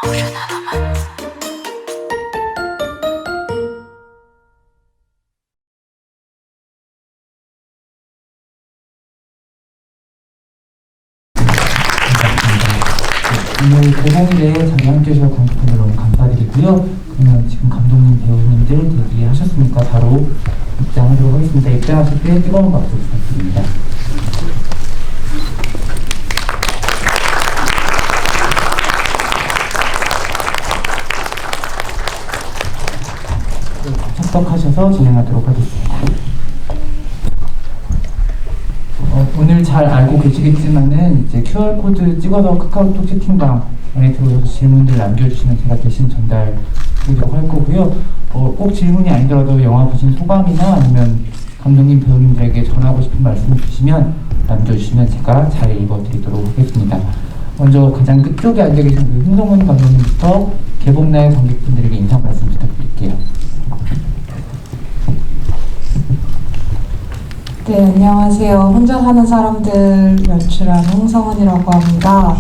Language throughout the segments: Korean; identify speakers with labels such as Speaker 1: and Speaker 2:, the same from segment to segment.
Speaker 1: 오늘 개봉일에 자리 함께 해주셔서 관객분들 너무 감사드리고요. 그러면 지금 감독님, 배우님들 대기하셨으니까 바로 입장하도록 하겠습니다. 입장하실 때 뜨거운 박수 부탁드립니다. 참석하셔서 진행하도록 하겠습니다. 오늘 잘 알고 계시겠지만은 이제 QR코드 찍어서 카카오톡 채팅방에 들어오셔서 질문들 남겨주시면 제가 대신 전달드리려고 할 거고요. 꼭 질문이 아니더라도 영화 보신 소감이나 아니면 감독님, 배우님들에게 전하고 싶은 말씀 주시면 남겨주시면 제가 잘 읽어드리도록 하겠습니다. 먼저 가장 끝쪽에 앉아 계신 홍성훈 감독님부터 개봉날 관객분들에게 인사 말씀 부탁드릴게요.
Speaker 2: 네, 안녕하세요. 혼자 사는 사람들 연출한 홍성은이라고 합니다.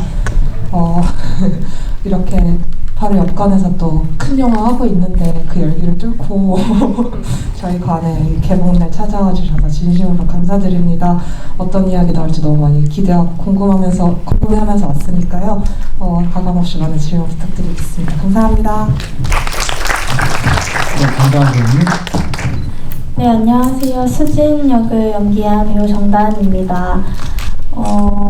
Speaker 2: 이렇게 바로 옆관에서 또 큰 영화 하고 있는데 그 열기를 뚫고 저희 관에 개봉날 찾아와 주셔서 진심으로 감사드립니다. 어떤 이야기 나올지 너무 많이 기대하고 궁금해하면서 왔으니까요. 가감없이 많은 질문 부탁드리겠습니다. 감사합니다.
Speaker 1: 네, 감사합니다.
Speaker 3: 네, 안녕하세요. 수진 역을 연기한 배우 정다은입니다.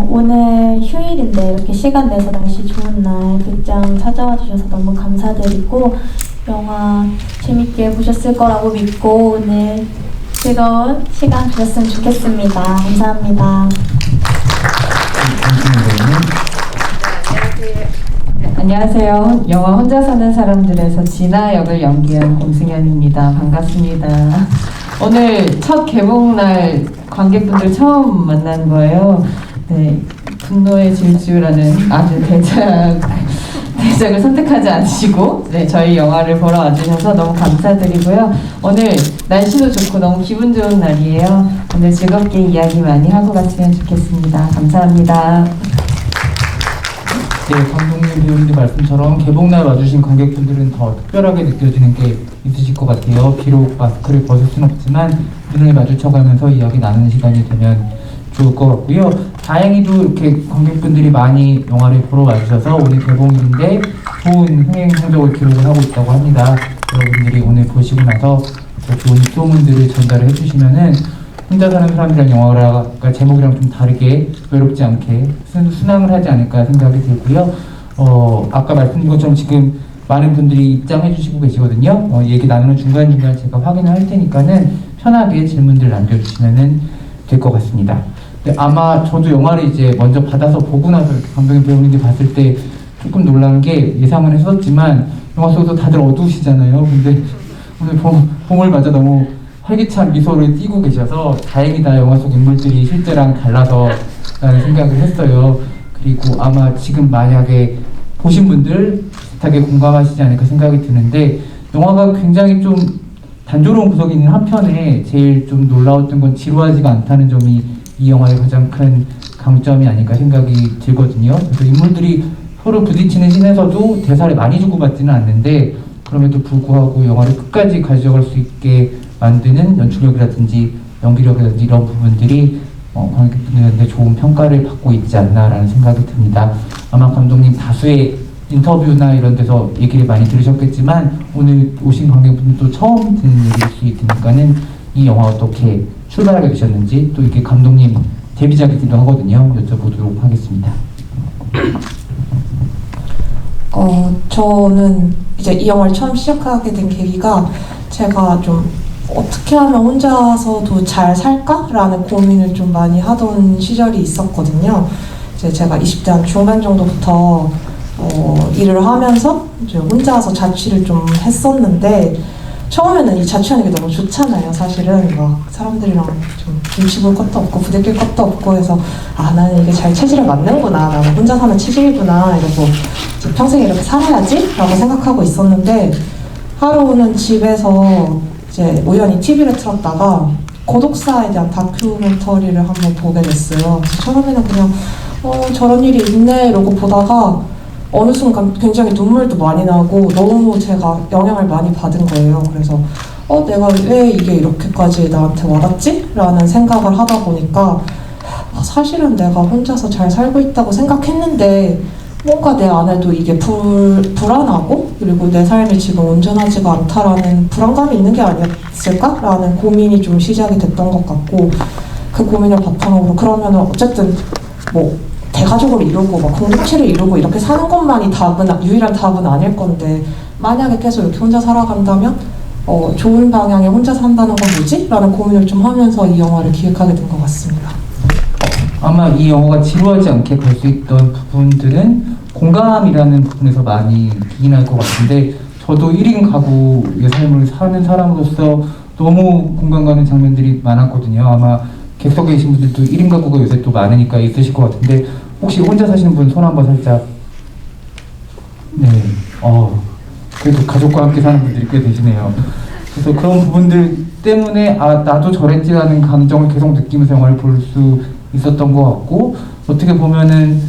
Speaker 3: 오늘 휴일인데 이렇게 시간 내서 날씨 좋은 날 극장 찾아와 주셔서 너무 감사드리고 영화 재밌게 보셨을 거라고 믿고 오늘 즐거운 시간 가졌으면 좋겠습니다. 감사합니다.
Speaker 4: 안녕하세요. 영화 혼자 사는 사람들에서 진아 역을 연기한 공승현입니다. 반갑습니다. 오늘 첫 개봉날 관객분들 처음 만난 거예요. 네, 분노의 질주라는 아주 대작을 선택하지 않으시고 저희 영화를 보러 와주셔서 너무 감사드리고요. 오늘 날씨도 좋고 너무 기분 좋은 날이에요. 오늘 즐겁게 이야기 많이 하고 갔으면 좋겠습니다. 감사합니다.
Speaker 1: 네, 감독님, 배우님들 말씀처럼 개봉날 와주신 관객분들은 더 특별하게 느껴지는 게 있으실 것 같아요. 비록 마스크를 벗을 순 없지만 눈을 마주쳐가면서 이야기 나누는 시간이 되면 좋을 것 같고요. 다행히도 이렇게 관객분들이 많이 영화를 보러 와주셔서 오늘 개봉일인데 좋은 흥행 성적을 기록을 하고 있다고 합니다. 여러분들이 오늘 보시고 나서 더 좋은 소문들을 전달을 해주시면은 혼자 사는 사람들이란 영화가 제목이랑 좀 다르게 외롭지 않게 순항을 하지 않을까 생각이 들고요. 아까 말씀드린 것처럼 지금 많은 분들이 입장해 주시고 계시거든요. 얘기 나누는 중간중간 제가 확인을 할 테니까는 편하게 질문들 남겨주시면 될 것 같습니다. 근데 아마 저도 영화를 이제 먼저 받아서 보고 나서 감독님, 배우님들 봤을 때 조금 놀란 게 예상은 했었지만 영화 속에서 다들 어두우시잖아요. 근데 오늘 봄을 맞아 너무 활기찬 미소를 띠고 계셔서 다행이다, 영화 속 인물들이 실제랑 달라서 라는 생각을 했어요. 그리고 아마 지금 만약에 보신 분들 비슷하게 공감하시지 않을까 생각이 드는데 영화가 굉장히 좀 단조로운 구석이 있는 한편에 제일 좀 놀라웠던 건 지루하지가 않다는 점이 이 영화의 가장 큰 강점이 아닐까 생각이 들거든요. 그래서 인물들이 서로 부딪히는 씬에서도 대사를 많이 주고받지는 않는데 그럼에도 불구하고 영화를 끝까지 가져갈 수 있게 만드는 연출력이라든지 연기력이라든지 이런 부분들이 관객분들한테 좋은 평가를 받고 있지 않나라는 생각이 듭니다. 아마 감독님 다수의 인터뷰나 이런 데서 얘기를 많이 들으셨겠지만 오늘 오신 관객분들도 처음 듣는 얘기일 수 있으니까는 이 영화 어떻게 출발하게 되셨는지 또 이게 감독님 데뷔작이기도 하거든요. 여쭤보도록 하겠습니다.
Speaker 2: 저는 이제 이 영화를 처음 시작하게 된 계기가 제가 좀 어떻게 하면 혼자서도 잘 살까라는 고민을 좀 많이 하던 시절이 있었거든요. 이제 제가 20대 한 중반 정도부터 일을 하면서 이제 혼자서 자취를 좀 했었는데 처음에는 이 자취하는 게 너무 좋잖아요. 사실은 막 사람들이랑 좀 눈치 볼 것도 없고 부대낄 것도 없고 해서 나는 이게 잘 체질에 맞는구나, 나는 혼자 사는 체질이구나 이러고 이제 평생 이렇게 살아야지 라고 생각하고 있었는데 하루는 집에서 이제 우연히 TV를 틀었다가 고독사에 대한 다큐멘터리를 한번 보게 됐어요. 그래서 처음에는 그냥 저런 일이 있네 이러고 보다가 어느 순간 굉장히 눈물도 많이 나고 너무 제가 영향을 많이 받은 거예요. 그래서 내가 왜 이게 이렇게까지 나한테 와닿지? 라는 생각을 하다 보니까 사실은 내가 혼자서 잘 살고 있다고 생각했는데 뭔가 내 안에도 이게 불안하고 그리고 내 삶이 지금 온전하지가 않다라는 불안감이 있는 게 아니었을까라는 고민이 좀 시작이 됐던 것 같고 그 고민을 바탕으로 그러면 어쨌든 뭐 대가족을 이루고 막 공동체를 이루고 이렇게 사는 것만이 유일한 답은 아닐 건데 만약에 계속 이렇게 혼자 살아간다면 좋은 방향에 혼자 산다는 건 뭐지? 라는 고민을 좀 하면서 이 영화를 기획하게 된 것 같습니다.
Speaker 1: 아마 이 영화가 지루하지 않게 갈 수 있던 부분들은 공감이라는 부분에서 많이 기인할 것 같은데 저도 1인 가구의 삶을 사는 사람으로서 너무 공감 가는 장면들이 많았거든요. 아마 객석에 계신 분들도 1인 가구가 요새 또 많으니까 있으실 것 같은데 혹시 혼자 사시는 분 손 한번 살짝. 네. 그래도 가족과 함께 사는 분들이 꽤 되시네요. 그래서 그런 부분들 때문에 나도 저랬지라는 감정을 계속 느끼면서 영화를 볼 수 있었던 것 같고 어떻게 보면은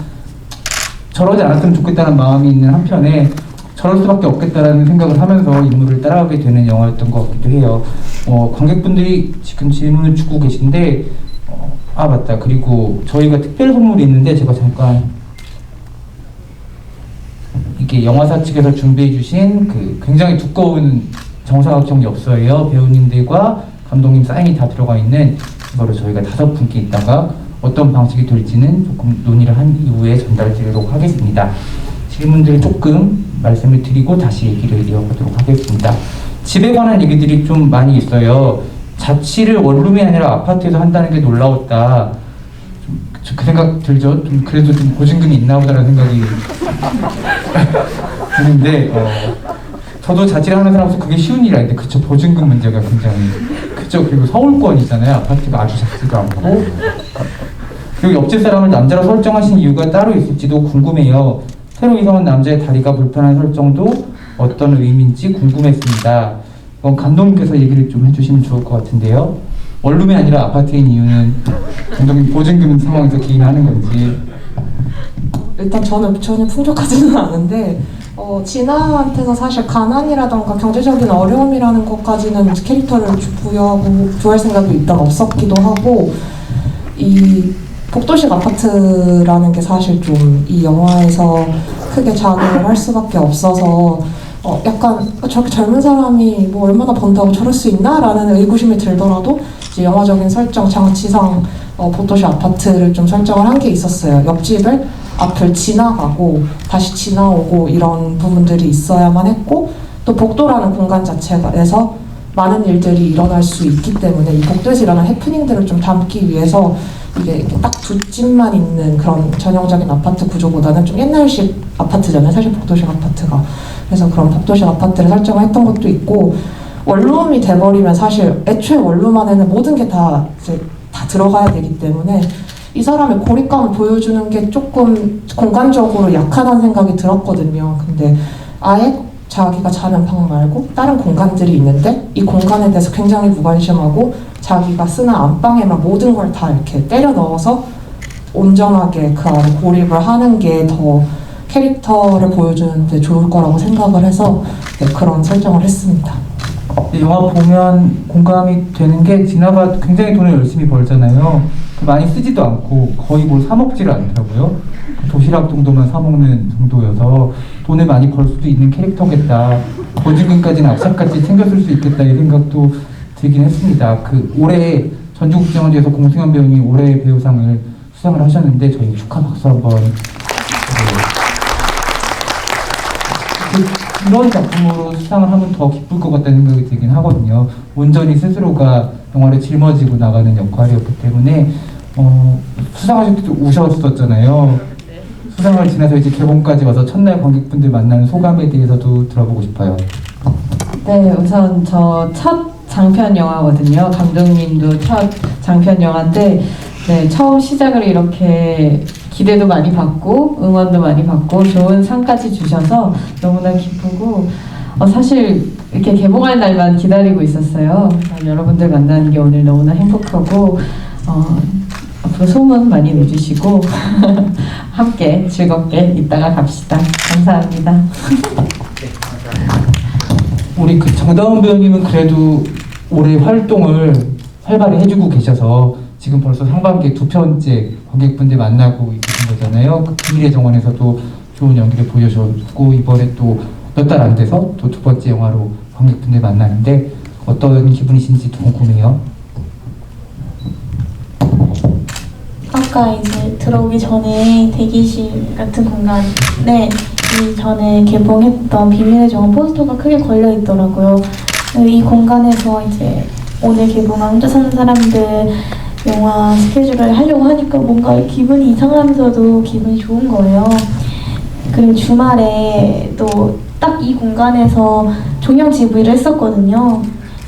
Speaker 1: 저러지 않았으면 좋겠다는 마음이 있는 한편에 저럴 수밖에 없겠다라는 생각을 하면서 인물을 따라가게 되는 영화였던 것 같기도 해요. 관객분들이 지금 질문을 주고 계신데 맞다. 그리고 저희가 특별 선물이 있는데 제가 잠깐 이게 영화사 측에서 준비해 주신 그 굉장히 두꺼운 정사각형 엽서예요. 배우님들과 감독님 사인이 다 들어가 있는 이거를 저희가 5분께 있다가 어떤 방식이 될지는 조금 논의를 한 이후에 전달드리도록 하겠습니다. 질문들 조금 말씀을 드리고 다시 얘기를 이어가도록 하겠습니다. 집에 관한 얘기들이 좀 많이 있어요. 자취를 원룸이 아니라 아파트에서 한다는 게 놀라웠다. 그 생각 들죠? 좀 그래도 좀 보증금이 있나 보다라는 생각이 드는데 저도 자취를 하는 사람으로서 그게 쉬운 일이 아닌데 그쵸, 보증금 문제가 굉장히 그쵸. 그리고 서울권이잖아요. 아파트가 아주 작지도 않고 그리고 옆집 사람을 남자로 설정하신 이유가 따로 있을지도 궁금해요. 새로 이사 온 남자의 다리가 불편한 설정도 어떤 의미인지 궁금했습니다. 이건 감독님께서 얘기를 좀 해주시면 좋을 것 같은데요. 원룸이 아니라 아파트인 이유는 감독님 보증금 상황에서 기인하는 건지.
Speaker 2: 일단 저는 전혀 풍족하지는 않은데 진아한테서 사실 가난이라던가 경제적인 어려움이라는 것까지는 캐릭터를 부여할 생각이 일단 없었기도 하고 이 복도식 아파트라는 게 사실 좀 이 영화에서 크게 작용을 할 수밖에 없어서 약간 저렇게 젊은 사람이 뭐 얼마나 번다고 저럴 수 있나? 라는 의구심이 들더라도 이제 영화적인 설정, 장치상 복도식 아파트를 좀 설정을 한 게 있었어요. 옆집을 앞을 지나가고 다시 지나오고 이런 부분들이 있어야만 했고 또 복도라는 공간 자체에서 많은 일들이 일어날 수 있기 때문에 이 복도에서 일어나는 해프닝들을 좀 담기 위해서 이게 딱 두 집만 있는 그런 전형적인 아파트 구조보다는 좀 옛날식 아파트잖아요. 사실 복도식 아파트가. 그래서 그런 복도식 아파트를 설정을 했던 것도 있고 원룸이 돼버리면 사실 애초에 원룸 안에는 모든 게 다 들어가야 되기 때문에 이 사람의 고립감을 보여주는 게 조금 공간적으로 약하다는 생각이 들었거든요. 근데 아예 자기가 자는 방 말고 다른 공간들이 있는데 이 공간에 대해서 굉장히 무관심하고 자기가 쓰는 안방에만 모든 걸 다 이렇게 때려 넣어서 온전하게 그 안에 고립을 하는 게 더 캐릭터를 보여주는데 좋을 거라고 생각을 해서 그런 설정을 했습니다.
Speaker 1: 영화 보면 공감이 되는 게 진아가 굉장히 돈을 열심히 벌잖아요. 많이 쓰지도 않고 거의 뭘 사 먹지를 않더라고요. 도시락 정도만 사 먹는 정도여서 돈을 많이 벌 수도 있는 캐릭터겠다. 보증금까지는 악착같이 챙겼을 수 있겠다 이 생각도 들긴 했습니다. 올해 전주국제영화제에서 공승현 배우님이 올해의 배우상을 수상을 하셨는데 저희 축하 박수 한번. 이런 작품으로 수상을 하면 더 기쁠 것 같다는 생각이 들긴 하거든요. 온전히 스스로가 영화를 짊어지고 나가는 역할이었기 때문에 수상하실 때도 우셨었잖아요. 수상을 지나서 이제 개봉까지 와서 첫날 관객분들 만나는 소감에 대해서도 들어보고 싶어요.
Speaker 4: 네, 우선 저 첫 장편 영화거든요. 감독님도 첫 장편 영화인데 네, 처음 시작을 이렇게 기대도 많이 받고 응원도 많이 받고 좋은 상까지 주셔서 너무나 기쁘고 사실 이렇게 개봉할 날만 기다리고 있었어요. 여러분들 만나는 게 오늘 너무나 행복하고 앞으로 소문 많이 내주시고 함께 즐겁게 있다가 갑시다. 감사합니다.
Speaker 1: 우리 그 정다운 배우님은 그래도 올해 활동을 활발히 해주고 계셔서 지금 벌써 상반기에 2편째 관객분들 만나고 계신 거잖아요. 그 비밀의 정원에서도 좋은 연기를 보여줬고 이번에 또 몇 달 안 돼서 또 2번째 영화로 관객분들 만나는데 어떤 기분이신지 궁금해요.
Speaker 3: 아까 이제 들어오기 전에 대기실 같은 공간에 이전에 개봉했던 비밀의 정원 포스터가 크게 걸려 있더라고요. 이 공간에서 이제 오늘 개봉한 혼자 사는 사람들 영화 스케줄을 하려고 하니까 뭔가 기분이 이상하면서도 기분이 좋은 거예요. 그리고 주말에 또 딱 이 공간에서 종영 GV를 했었거든요.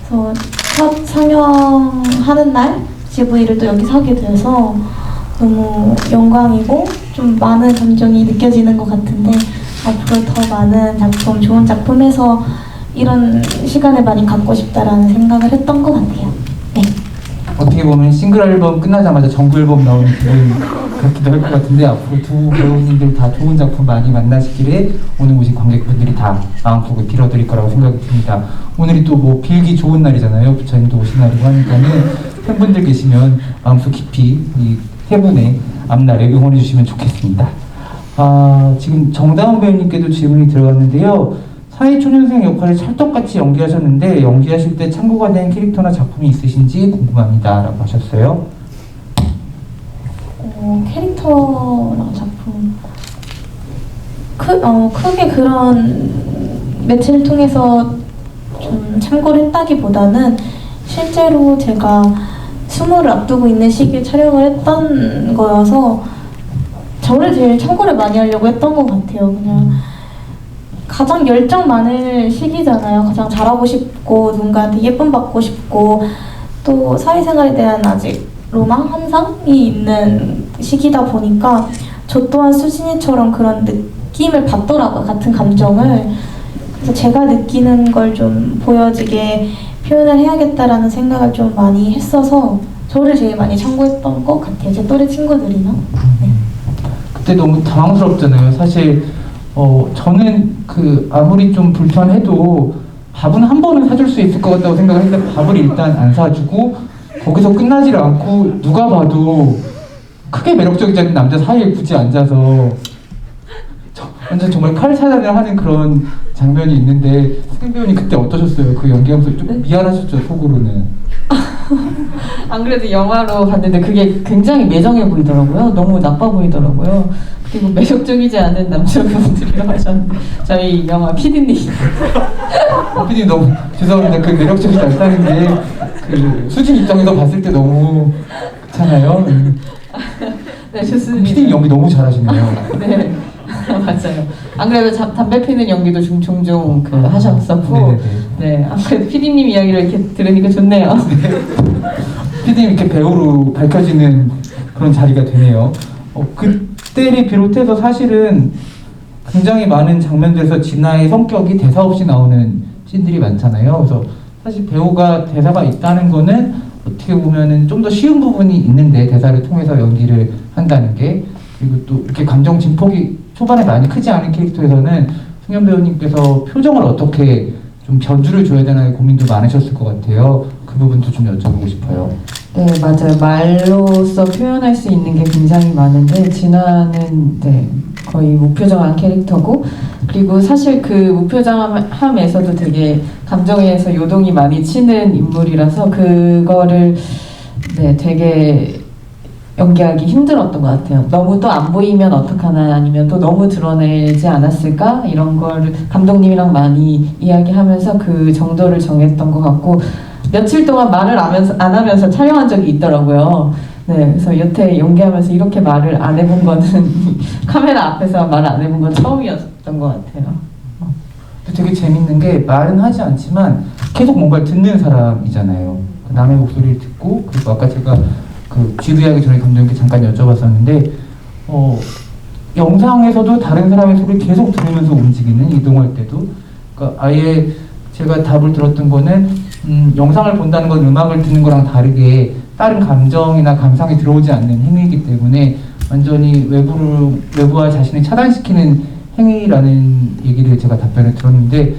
Speaker 3: 그래서 첫 상영하는 날 GV를 또 여기서 하게 돼서 너무 영광이고 좀 많은 감정이 느껴지는 것 같은데 앞으로 더 많은 작품, 좋은 작품에서 이런 시간을 많이 갖고 싶다라는 생각을 했던 것 같아요. 네.
Speaker 1: 어떻게 보면 싱글 앨범 끝나자마자 정규 앨범 나오는 기분 같기도 할 것 같은데 앞으로 두 배우님들 다 좋은 작품 많이 만나시기를 오늘 오신 관객분들이 다 마음속에 빌어드릴 거라고 생각이 듭니다. 오늘이 또 뭐 빌기 좋은 날이잖아요. 부처님도 오신 날이고 하니까는 팬분들 계시면 마음속 깊이 이 세 분의 앞날에 응원해 주시면 좋겠습니다. 지금 정다운 배우님께도 질문이 들어갔는데요. 사회초년생 역할을 찰떡같이 연기하셨는데 연기하실 때 참고가 된 캐릭터나 작품이 있으신지 궁금합니다. 라고 하셨어요.
Speaker 3: 캐릭터랑 작품 크게 그런 매체를 통해서 좀 참고를 했다기보다는 실제로 제가 20을 앞두고 있는 시기에 촬영을 했던 거여서 저를 제일 참고를 많이 하려고 했던 것 같아요. 그냥 가장 열정 많을 시기잖아요. 가장 잘하고 싶고 누군가한테 예쁨 받고 싶고 또 사회생활에 대한 아직 로망, 환상이 있는 시기다 보니까 저 또한 수진이처럼 그런 느낌을 받더라고요. 같은 감정을. 그래서 제가 느끼는 걸 좀 보여지게 표현을 해야겠다라는 생각을 좀 많이 했어서 저를 제일 많이 참고했던 것 같아요. 제 또래 친구들이나. 네.
Speaker 1: 그때 너무 당황스럽잖아요. 사실 저는 아무리 좀 불편해도 밥은 한 번은 사줄 수 있을 것 같다고 생각을 했는데 밥을 일단 안 사주고 거기서 끝나질 않고 누가 봐도 크게 매력적이지 않은 남자 사이에 굳이 앉아서 완전 정말 칼 차단을 하는 그런 장면이 있는데 수경 배우님 그때 어떠셨어요? 그 연기하면서 좀 미안하셨죠? 속으로는.
Speaker 4: 안 그래도 영화로 봤는데 그게 굉장히 매정해 보이더라고요. 너무 나빠 보이더라고요. 그리고 매력적이지 않은 남자분들이라고 하셨는데 저희 영화 PD님
Speaker 1: PD님 너무 죄송합니다. 그 매력적이지 않다는 게 그 수진 입장에서 봤을 때 너무 그렇잖아요.
Speaker 4: 네, 좋습니다.
Speaker 1: PD님 연기 너무 잘하시네요.
Speaker 4: 네, 맞아요. 안 그래도 담배 피는 연기도 종종 하셨었고,
Speaker 1: 네네네.
Speaker 4: 네, 안 그래도 PD님 이야기를 이렇게 들으니까 좋네요.
Speaker 1: PD님 이렇게 배우로 밝혀지는 그런 자리가 되네요. 그때를 비롯해서 사실은 굉장히 많은 장면들에서 진아의 성격이 대사 없이 나오는 씬들이 많잖아요. 그래서 사실 배우가 대사가 있다는 거는 어떻게 보면은 좀 더 쉬운 부분이 있는데 대사를 통해서 연기를 한다는 게 그리고 또 이렇게 감정 진폭이 초반에 많이 크지 않은 캐릭터에서는 승연 배우님께서 표정을 어떻게 좀 변주를 줘야 되나의 고민도 많으셨을 것 같아요. 그 부분도 좀 여쭤보고 싶어요.
Speaker 4: 네, 맞아요. 말로써 표현할 수 있는 게 굉장히 많은데 진아는 네, 거의 무표정한 캐릭터고 그리고 사실 그 무표정함에서도 되게 감정에서 요동이 많이 치는 인물이라서 그거를 네, 되게 연기하기 힘들었던 것 같아요. 너무 또 안 보이면 어떡하나 아니면 또 너무 드러내지 않았을까 이런 걸 감독님이랑 많이 이야기하면서 그 정도를 정했던 것 같고 며칠 동안 말을 안 하면서 촬영한 적이 있더라고요. 네, 그래서 여태 연기하면서 이렇게 말을 안 해본 거는 카메라 앞에서 말 안 해본 건 처음이었던 것 같아요.
Speaker 1: 되게 재밌는 게 말은 하지 않지만 계속 뭔가를 듣는 사람이잖아요. 남의 목소리를 듣고 그리고 아까 제가 GV하기 전에 감독님께 잠깐 여쭤봤었는데 영상에서도 다른 사람의 소리를 계속 들으면서 움직이는 이동할 때도 그러니까 아예 제가 답을 들었던 거는 영상을 본다는 건 음악을 듣는 거랑 다르게 다른 감정이나 감상이 들어오지 않는 행위이기 때문에 완전히 외부와 자신을 차단시키는 행위라는 얘기를 제가 답변을 들었는데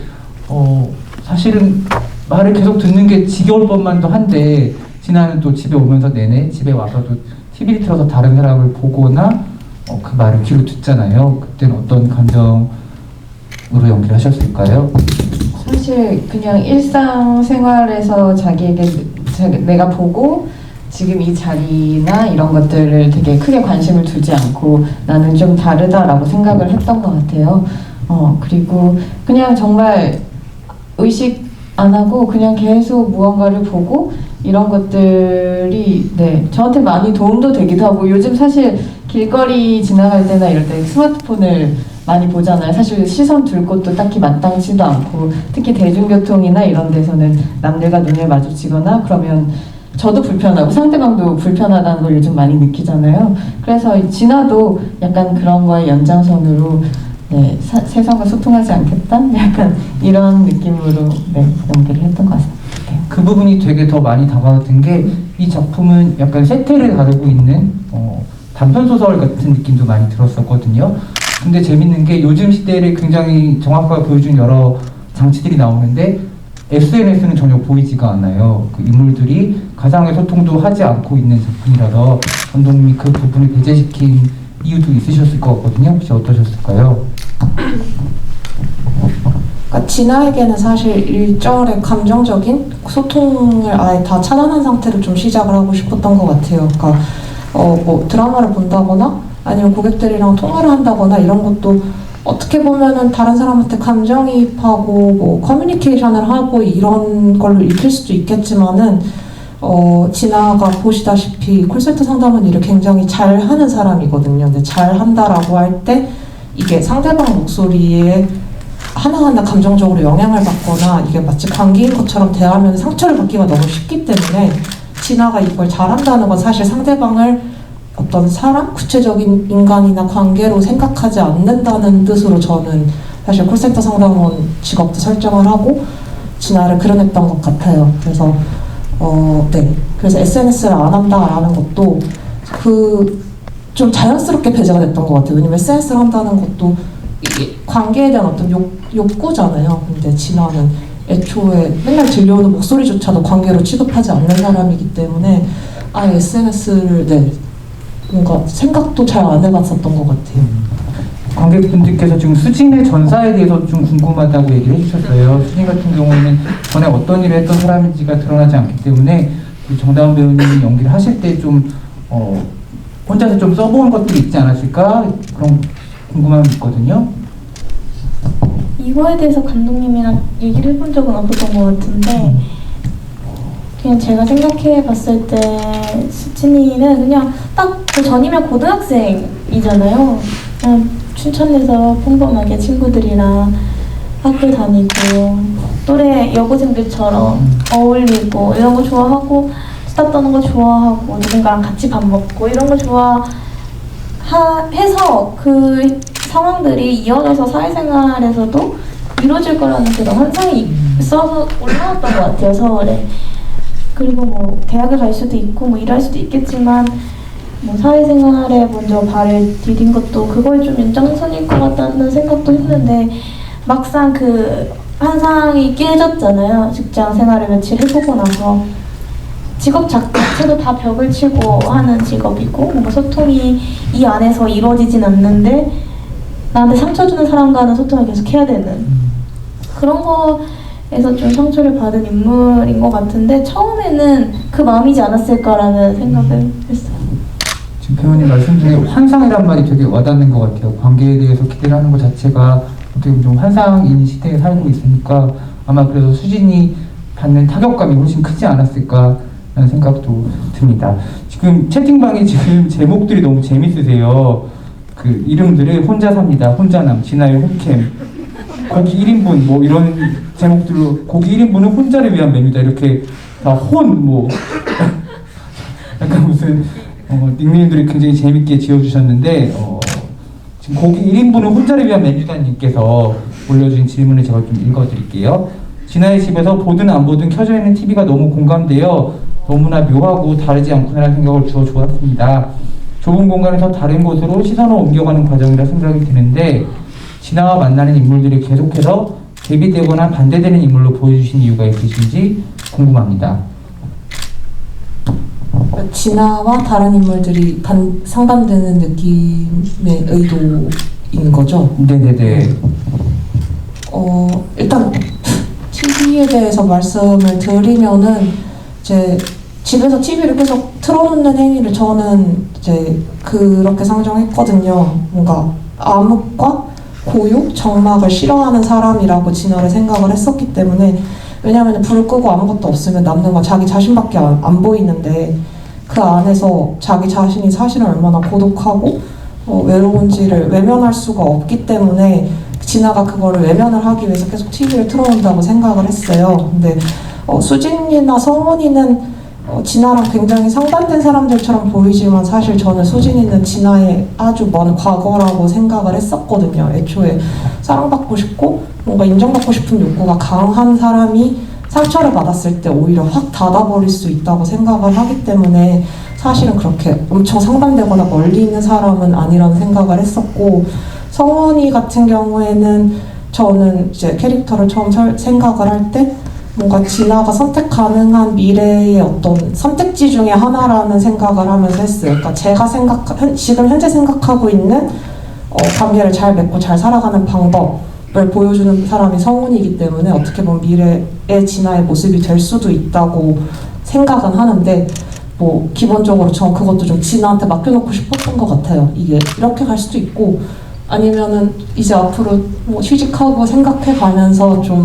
Speaker 1: 사실은 말을 계속 듣는 게 지겨울 법만도 한데 진아는 또 집에 오면서 내내 집에 와서도 TV를 틀어서 다른 사람을 보거나 그 말을 귀로 듣잖아요. 그때는 어떤 감정으로 연기를 하셨을까요?
Speaker 4: 사실 그냥 일상생활에서 내가 보고 지금 이 자리나 이런 것들을 되게 크게 관심을 두지 않고 나는 좀 다르다라고 생각을 했던 것 같아요. 그리고 그냥 정말 의식 안 하고 그냥 계속 무언가를 보고 이런 것들이 저한테 많이 도움도 되기도 하고 요즘 사실 길거리 지나갈 때나 이럴 때 스마트폰을 많이 보잖아요. 사실 시선 둘 곳도 딱히 마땅치도 않고 특히 대중교통이나 이런 데서는 남들과 눈을 마주치거나 그러면 저도 불편하고 상대방도 불편하다는 걸 요즘 많이 느끼잖아요. 그래서 진아도 약간 그런 거의 연장선으로 세상과 소통하지 않겠다? 약간 이런 느낌으로 연기를 했던 것 같습니다.
Speaker 1: 그 부분이 되게 더 많이 다가왔던 게 이 작품은 약간 세태를 다루고 있는 단편소설 같은 느낌도 많이 들었었거든요. 근데 재밌는 게 요즘 시대를 굉장히 정확하게 보여준 여러 장치들이 나오는데 SNS는 전혀 보이지가 않아요. 그 인물들이 가상의 소통도 하지 않고 있는 작품이라서 감독님이 그 부분을 배제시킨 이유도 있으셨을 것 같거든요. 혹시 어떠셨을까요?
Speaker 2: 그러니까 진아에게는 사실 일절의 감정적인 소통을 아예 다 차단한 상태로 좀 시작을 하고 싶었던 것 같아요. 그러니까 뭐 드라마를 본다거나 아니면 고객들이랑 통화를 한다거나 이런 것도 어떻게 보면은 다른 사람한테 감정이입하고 뭐 커뮤니케이션을 하고 이런 걸로 읽힐 수도 있겠지만은 진아가 보시다시피 콜센터 상담원 일을 굉장히 잘하는 사람이거든요. 근데 잘한다라고 할 때 이게 상대방 목소리에 하나하나 감정적으로 영향을 받거나 이게 마치 관계인 것처럼 대하면 상처를 받기가 너무 쉽기 때문에 진아가 이걸 잘한다는 건 사실 상대방을 어떤 사람, 구체적인 인간이나 관계로 생각하지 않는다는 뜻으로 저는 사실 콜센터 상담원 직업도 설정을 하고 진아를 그려냈던 것 같아요. 그래서 그래서 SNS를 안 한다라는 것도 좀 자연스럽게 배제가 됐던 것 같아요. 왜냐면 SNS를 한다는 것도 이게 관계에 대한 어떤 욕구잖아요. 근데 진아는 애초에 맨날 들려오는 목소리조차도 관계로 취급하지 않는 사람이기 때문에 아예 SNS를 뭔가 생각도 잘 안 해봤었던 것 같아요.
Speaker 1: 관객분들께서 지금 수진의 전사에 대해서 좀 궁금하다고 얘기를 해주셨어요. 수진 같은 경우에는 전에 어떤 일을 했던 사람인지가 드러나지 않기 때문에 우리 정다운 배우님이 연기를 하실 때 좀 혼자서 좀 써본 것들이 있지 않았을까 그런 궁금함이 있거든요.
Speaker 3: 이거에 대해서 감독님이랑 얘기를 해본 적은 없었던 것 같은데 그냥 제가 생각해 봤을 때 수진이는 그냥 딱 그 전이면 고등학생이잖아요. 그냥 춘천에서 평범하게 친구들이랑 학교 다니고 또래 여고생들처럼 어울리고 이런 거 좋아하고 수다 떠는 거 좋아하고 누군가랑 같이 밥 먹고 이런 거 해서 그 상황들이 이어져서 사회생활에서도 이루어질 거라는 그런 환상이 있어서 올라왔던 것 같아요, 서울에. 그리고 뭐 대학을 갈 수도 있고 뭐 일할 수도 있겠지만 뭐 사회생활에 먼저 발을 디딘 것도 그거에 좀 연장선일 것 같다는 생각도 했는데 막상 그 환상이 깨졌잖아요. 직장 생활을 며칠 해보고 나서 직업 자체도 다 벽을 치고 하는 직업이고 뭔가 소통이 이 안에서 이루어지진 않는데 나한테 상처 주는 사람과는 소통을 계속 해야 되는 그런 거에서 좀 상처를 받은 인물인 것 같은데 처음에는 그 마음이지 않았을까라는 생각을 했어요.
Speaker 1: 지금 배우님 말씀 중에 환상이란 말이 되게 와닿는 것 같아요. 관계에 대해서 기대를 하는 것 자체가 어떻게 보면 좀 환상인 시대에 살고 있으니까 아마 그래서 수진이 받는 타격감이 훨씬 크지 않았을까라는 생각도 듭니다. 지금 채팅방에 지금 제목들이 너무 재밌으세요. 그 이름들을 혼자 삽니다. 혼자남, 진아의 홈캠, 고기 1인분 뭐 이런 제목들로 고기 1인분은 혼자를 위한 메뉴다 이렇게 다 약간 무슨 닉네임들이 굉장히 재밌게 지어주셨는데 지금 고기 1인분은 혼자를 위한 메뉴다님께서 올려주신 질문을 제가 좀 읽어드릴게요. 진아의 집에서 보든 안 보든 켜져 있는 TV가 너무 공감돼요. 너무나 묘하고 다르지 않구나라는 생각을 주어 좋았습니다. 좁은 공간에서 다른 곳으로 시선을 옮겨가는 과정이라 생각이 드는데 진아와 만나는 인물들이 계속해서 대비되거나 반대되는 인물로 보여주신 이유가 있으신지 궁금합니다.
Speaker 2: 진아와 다른 인물들이 상반되는 느낌의 의도인 거죠.
Speaker 1: 네네네.
Speaker 2: 일단 TV에 대해서 말씀을 드리면은 이제 집에서 TV를 계속 틀어놓는 행위를 저는 이제 그렇게 상정했거든요. 뭔가 암흑과 고요, 정막을 싫어하는 사람이라고 진아를 생각을 했었기 때문에 왜냐하면 불을 끄고 아무것도 없으면 남는 건 자기 자신밖에 안 보이는데 그 안에서 자기 자신이 사실은 얼마나 고독하고 외로운지를 외면할 수가 없기 때문에 진아가 그거를 외면을 하기 위해서 계속 TV를 틀어놓는다고 생각을 했어요. 근데 수진이나 성원이는 진아랑 굉장히 상반된 사람들처럼 보이지만 사실 저는 수진이는 진아의 아주 먼 과거라고 생각을 했었거든요. 애초에 사랑받고 싶고 뭔가 인정받고 싶은 욕구가 강한 사람이 상처를 받았을 때 오히려 확 닫아버릴 수 있다고 생각을 하기 때문에 사실은 그렇게 엄청 상반되거나 멀리 있는 사람은 아니라는 생각을 했었고, 성원이 같은 경우에는 저는 이제 캐릭터를 처음 생각을 할 때 뭔가 진아가 선택 가능한 미래의 어떤 선택지 중에 하나라는 생각을 하면서 했어요. 그러니까 제가 지금 현재 생각하고 있는 관계를 잘 맺고 잘 살아가는 방법을 보여주는 사람이 성훈이기 때문에 어떻게 보면 미래의 진아의 모습이 될 수도 있다고 생각은 하는데, 뭐 기본적으로 전 그것도 좀 진아한테 맡겨놓고 싶었던 것 같아요. 이게 이렇게 갈 수도 있고 아니면은 이제 앞으로 뭐 휴직하고 생각해가면서 좀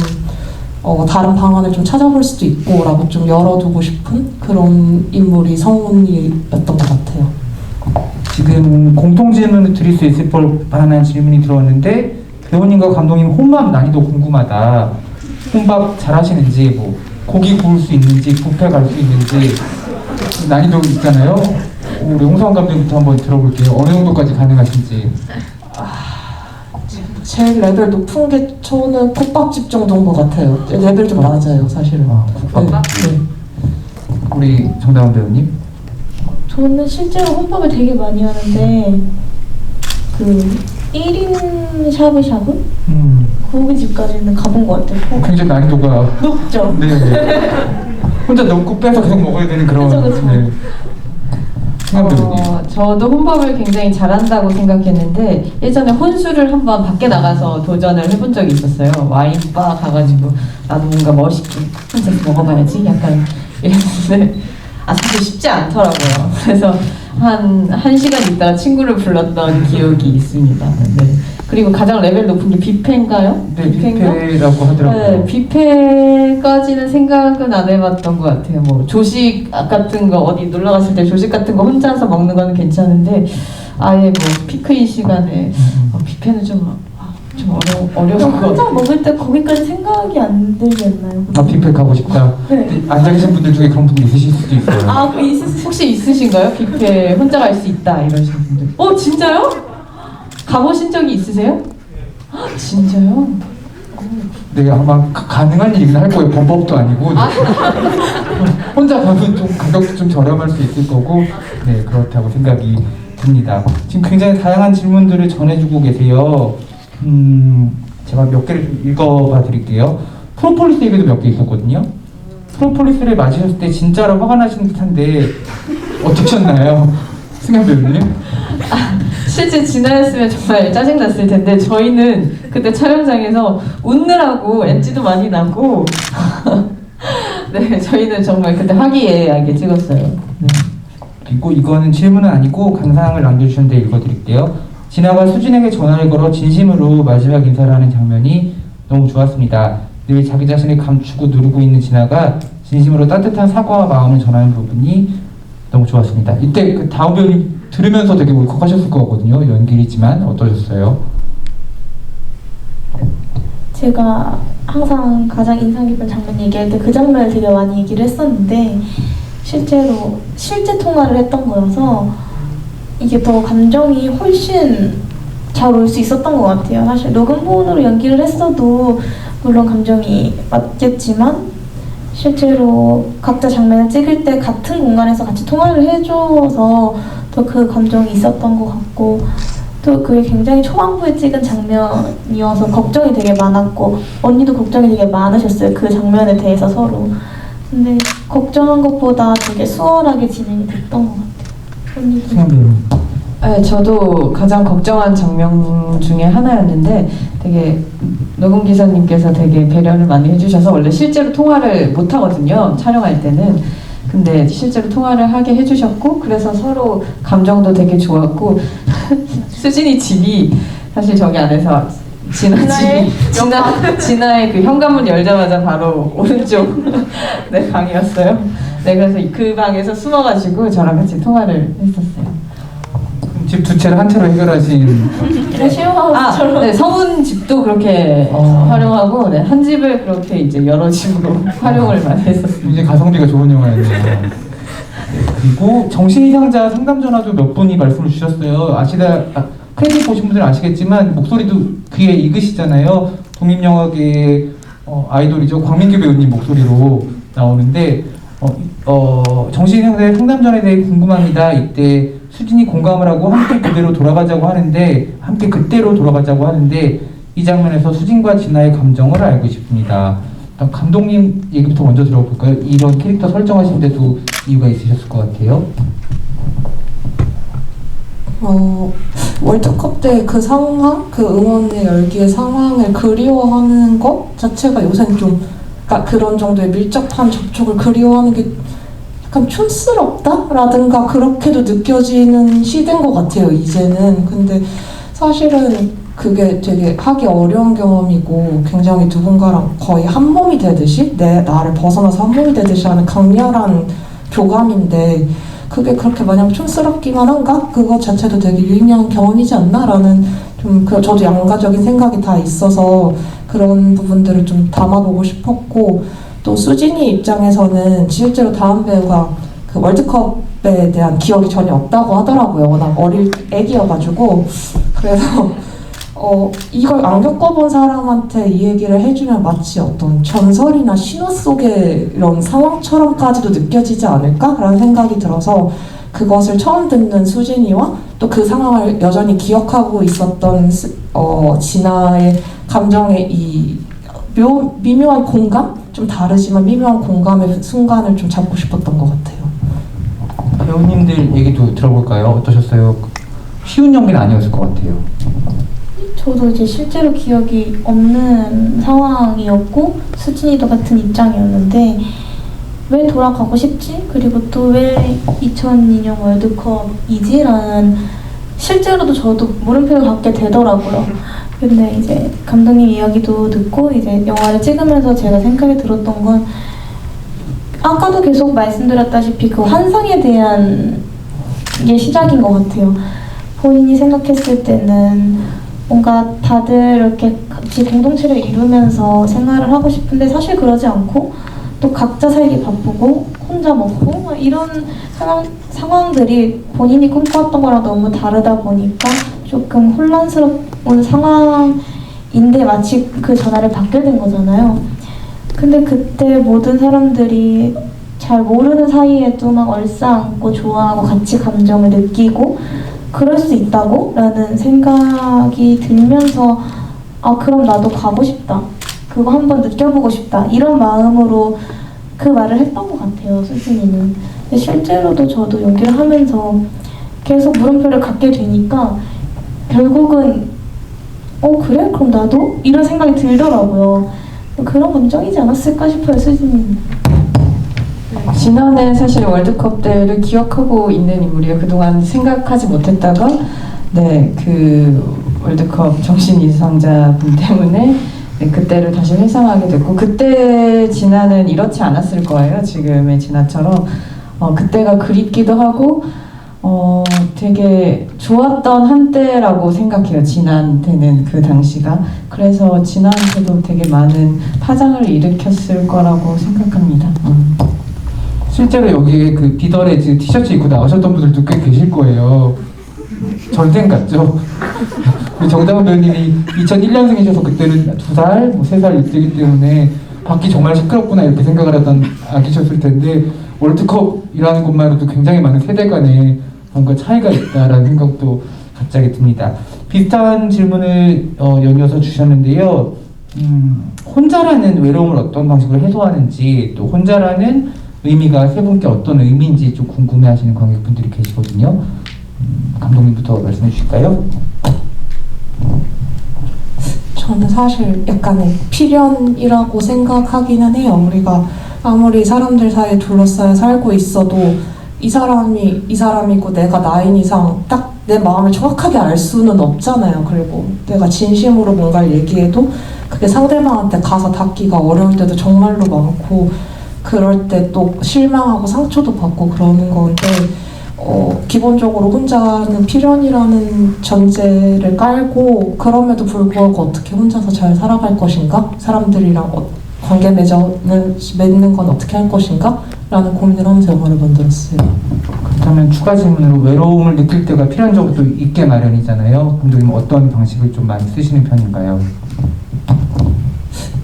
Speaker 2: 다른 방안을 좀 찾아볼 수도 있고 라고 좀 열어두고 싶은 그런 인물이 성훈이였던 것 같아요.
Speaker 1: 지금 공통 질문을 드릴 수 있을 법한 질문이 들어왔는데, 배우님과 감독님 혼밥 난이도 궁금하다. 혼밥 잘하시는지, 뭐 고기 구울 수 있는지, 뷔페 갈 수 있는지 난이도 있잖아요. 우리 홍성환 감독님부터 한번 들어볼게요. 어느 정도까지 가능하신지.
Speaker 2: 제일 레벨 높은 게 저는 국밥집 정도인 것 같아요. 레벨 좀 낮아요, 사실은.
Speaker 1: 국밥?
Speaker 2: 네.
Speaker 1: 우리 정다운 배우님?
Speaker 3: 저는 실제로 혼밥을 되게 많이 하는데 그 1인 샤브샤브? 거기 집까지는 가본 것 같아요.
Speaker 1: 굉장히 난이도가
Speaker 3: 높죠?
Speaker 1: 네. 혼자 너무 빼서 계속 먹어야 되는 그런.
Speaker 3: 그쵸.
Speaker 1: 네. 승환 배우님.
Speaker 4: 저도 혼밥을 굉장히 잘한다고 생각했는데 예전에 혼술을 한번 밖에 나가서 도전을 해본 적이 있었어요. 와인바 가가지고 나도 뭔가 멋있게 혼자서 먹어봐야지 약간 이랬는데 사실 쉽지 않더라고요. 그래서 한 시간 있다가 친구를 불렀던 기억이 있습니다. 네. 그리고 가장 레벨 높은 게 뷔페인가요?
Speaker 1: 네, 뷔페라고 하더라고요.
Speaker 4: 네, 뷔페까지는 생각은 안 해봤던 것 같아요. 뭐 조식 같은 거 어디 놀러 갔을 때 조식 같은 거 혼자서 먹는 거는 괜찮은데 아예 뭐 피크인 시간에 뷔페는 좀 어려운 것
Speaker 3: 혼자
Speaker 4: 같아요.
Speaker 3: 먹을 때 거기까지 생각이 안 들지 않나요?
Speaker 1: 뷔페 가고 싶다.
Speaker 3: 네.
Speaker 1: 앉아 계신 분들 중에 그런 분들 있으실 수도 있어요.
Speaker 4: 혹시 있으신가요? 뷔페 혼자 갈 수 있다 이러신 분들. 진짜요? 가보신 적이 있으세요? 진짜요?
Speaker 1: 네, 아마 가능한 일이긴 할 거예요. 범법도 아니고. 혼자 가면 좀 가격도 좀 저렴할 수 있을 거고, 네, 그렇다고 생각이 듭니다. 지금 굉장히 다양한 질문들을 전해주고 계세요. 제가 몇 개를 좀 읽어봐 드릴게요. 프로폴리스 얘기도 몇 개 있었거든요. 프로폴리스를 마셨을 때 진짜로 화가 나시는 듯한데 어떠셨나요? 승현 배우님?
Speaker 4: 실제 진아였으면 정말 짜증났을 텐데 저희는 그때 촬영장에서 웃느라고 NG도 많이 나고 네, 저희는 정말 그때 화기애애하게 찍었어요. 네.
Speaker 1: 그리고 이거는 질문은 아니고 감상을 남겨주셨는데 읽어드릴게요. 진아가 수진에게 전화를 걸어 진심으로 마지막 인사를 하는 장면이 너무 좋았습니다. 늘 자기 자신을 감추고 누르고 있는 진아가 진심으로 따뜻한 사과와 마음을 전하는 부분이 너무 좋았습니다. 이때 그 다운 배우님 들으면서 되게 울컥하셨을 것 같거든요. 연기이지만 어떠셨어요?
Speaker 3: 제가 항상 가장 인상 깊은 장면 얘기할 때 그 장면을 되게 많이 얘기를 했었는데 실제 통화를 했던 거여서 이게 더 감정이 훨씬 잘 올 수 있었던 것 같아요. 사실 녹음본으로 연기를 했어도 물론 감정이 맞겠지만 실제로 각자 장면을 찍을 때 같은 공간에서 같이 통화를 해줘서 또 그 감정이 있었던 것 같고 또 그게 굉장히 초반부에 찍은 장면이어서 걱정이 되게 많았고 언니도 걱정이 되게 많으셨어요. 그 장면에 대해서 서로. 근데 걱정한 것보다 되게 수월하게 진행이 됐던 것 같아요. 언니도.
Speaker 1: 승현 배우님.
Speaker 4: 네, 저도 가장 걱정한 장면 중에 하나였는데 되게 노금 기사님께서 되게 배려를 많이 해주셔서 원래 실제로 통화를 못 하거든요. 촬영할 때는. 근데 실제로 통화를 하게 해주셨고 그래서 서로 감정도 되게 좋았고 수진이 집이 사실 저기 안에서 진아의 그 현관문 열자마자 바로 오른쪽 네, 방이었어요. 네, 그래서 그 방에서 숨어가지고 저랑 같이 통화를 했었어요.
Speaker 1: 집 두 채를 한 채로 해결하신.
Speaker 3: 쉐어하우스처럼.
Speaker 4: 네, 성운 집도 그렇게 활용하고 네, 한 집을 그렇게 이제 여러 집으로 활용을 많이 했었습니다.
Speaker 1: 굉장히 가성비가 좋은 영화였네요. 그리고 정신이상자 상담 전화도 몇 분이 말씀을 주셨어요. 크레딧 보신 분들은 아시겠지만 목소리도 귀에 익으시잖아요. 독립영화계의 아이돌이죠. 광민규 배우님 목소리로 나오는데 정신이상자의 상담 전에 대해 궁금합니다. 이때 수진이 공감을 하고 함께 그때로 돌아가자고 하는데 이 장면에서 수진과 진아의 감정을 알고 싶습니다. 일단 감독님 얘기부터 먼저 들어볼까요? 이런 캐릭터 설정하시는데도 이유가 있으셨을 것 같아요.
Speaker 2: 월드컵 때 그 상황, 그 응원의 열기의 상황을 그리워하는 것 자체가 요새는 좀, 그러니까 그런 정도의 밀접한 접촉을 그리워하는 게 약간 촌스럽다라든가 그렇게도 느껴지는 시대인 것 같아요, 이제는. 근데 사실은 그게 되게 하기 어려운 경험이고 굉장히 누군가랑 거의 한 몸이 되듯이 나를 벗어나서 한 몸이 되듯이 하는 강렬한 교감인데 그게 그렇게 마냥 촌스럽기만 한가? 그거 자체도 되게 유의미한 경험이지 않나라는 저도 양가적인 생각이 다 있어서 그런 부분들을 좀 담아보고 싶었고 또 수진이 입장에서는 실제로 다음 배우가 그 월드컵에 대한 기억이 전혀 없다고 하더라고요. 워낙 어릴 애기여가지고 그래서 이걸 안 겪어본 사람한테 이 얘기를 해주면 마치 어떤 전설이나 신화 속의 이런 상황처럼까지도 느껴지지 않을까라는 생각이 들어서 그것을 처음 듣는 수진이와 또 그 상황을 여전히 기억하고 있었던 진아의 감정의 이 미묘한 공감? 좀 다르지만 미묘한 공감의 순간을 좀 잡고 싶었던 것 같아요.
Speaker 1: 배우님들 얘기도 들어볼까요? 어떠셨어요? 쉬운 연기는 아니었을 것 같아요.
Speaker 3: 저도 이제 실제로 기억이 없는 상황이었고 수진이도 같은 입장이었는데 왜 돌아가고 싶지? 그리고 또 왜 2002년 월드컵이지? 라는 실제로도 저도 물음표를 갖게 되더라고요. 근데 이제 감독님 이야기도 듣고 이제 영화를 찍으면서 제가 생각이 들었던 건 아까도 계속 말씀드렸다시피 그 환상에 대한 게 시작인 것 같아요. 본인이 생각했을 때는 뭔가 다들 이렇게 같이 공동체를 이루면서 생활을 하고 싶은데 사실 그러지 않고 또 각자 살기 바쁘고 혼자 먹고 이런 상황들이 본인이 꿈꿔왔던 거랑 너무 다르다 보니까 조금 혼란스러운 상황인데 마치 그 전화를 받게 된 거잖아요. 근데 그때 모든 사람들이 잘 모르는 사이에도 막 얼싸안고 좋아하고 같이 감정을 느끼고 그럴 수 있다고? 라는 생각이 들면서 그럼 나도 가고 싶다. 그거 한번 느껴보고 싶다. 이런 마음으로 그 말을 했던 것 같아요, 수진이는. 근데 실제로도 저도 연기를 하면서 계속 물음표를 갖게 되니까 결국은 그래? 그럼 나도? 이런 생각이 들더라고요. 그런 감정이지 않았을까 싶어요, 수진이는.
Speaker 4: 지난해 사실 월드컵 때를 기억하고 있는 인물이에요. 그동안 생각하지 못했다가 그 월드컵 정신이상자분 때문에 그때를 다시 회상하게 됐고 그때 진아는 이렇지 않았을 거예요. 지금의 진아처럼 그때가 그립기도 하고 되게 좋았던 한때라고 생각해요. 진아한테는 그 당시가. 그래서 진아한테도 되게 많은 파장을 일으켰을 거라고 생각합니다.
Speaker 1: 실제로 여기에 그 비더레 티셔츠 입고 나오셨던 분들도 꽤 계실 거예요. 전생 같죠? 정다은 배우님이 2001년생이셔서 그때는 2살, 3살 이때기 때문에 밖이 정말 시끄럽구나 이렇게 생각을 하던 아기셨을 텐데 월드컵이라는 것만으로도 굉장히 많은 세대 간의 뭔가 차이가 있다라는 생각도 갑자기 듭니다. 비슷한 질문을 연이어서 주셨는데요. 혼자라는 외로움을 어떤 방식으로 해소하는지, 또 혼자라는 의미가 세 분께 어떤 의미인지 좀 궁금해하시는 관객분들이 계시거든요. 감독님부터 말씀해 주실까요?
Speaker 2: 저는 사실 약간의 필연이라고 생각하기는 해요. 우리가 아무리 사람들 사이에 둘러싸여 살고 있어도 이 사람이 이 사람이고 내가 나인 이상 딱 내 마음을 정확하게 알 수는 없잖아요. 그리고 내가 진심으로 뭔가를 얘기해도 그게 상대방한테 가서 닿기가 어려울 때도 정말로 많고, 그럴 때 또 실망하고 상처도 받고 그러는 건데, 기본적으로 혼자는 필연이라는 전제를 깔고, 그럼에도 불구하고 어떻게 혼자서 잘 살아갈 것인가? 사람들이랑 관계 맺는 건 어떻게 할 것인가? 라는 고민을 하면서 영화를 만들었어요.
Speaker 1: 그렇다면 추가 질문으로 외로움을 느낄 때가 필연적으로 또 있게 마련이잖아요. 감독님은 어떤 방식을 좀 많이 쓰시는 편인가요?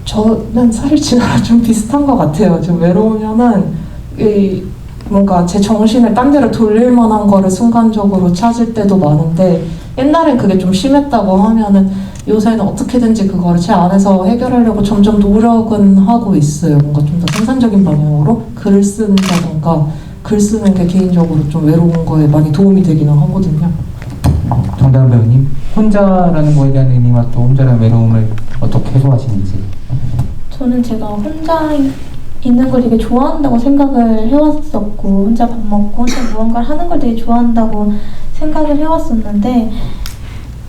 Speaker 2: 저는 사실 진아랑 좀 비슷한 것 같아요. 좀 외로우면은 뭔가 제 정신을 딴 데로 돌릴 만한 거를 순간적으로 찾을 때도 많은데, 옛날엔 그게 좀 심했다고 하면은 요새는 어떻게든지 그거를 제 안에서 해결하려고 점점 노력은 하고 있어요. 뭔가 좀 더 생산적인 방향으로 글을 쓴다던가, 글 쓰는 게 개인적으로 좀 외로운 거에 많이 도움이 되기는 하거든요.
Speaker 1: 정다은 배우님, 혼자라는 거에 대한 의미와 또 혼자라는 외로움을 어떻게 해소하시는지.
Speaker 3: 저는 제가 혼자 있는 걸 되게 좋아한다고 생각을 해왔었고, 혼자 밥 먹고 혼자 무언가를 하는 걸 되게 좋아한다고 생각을 해왔었는데,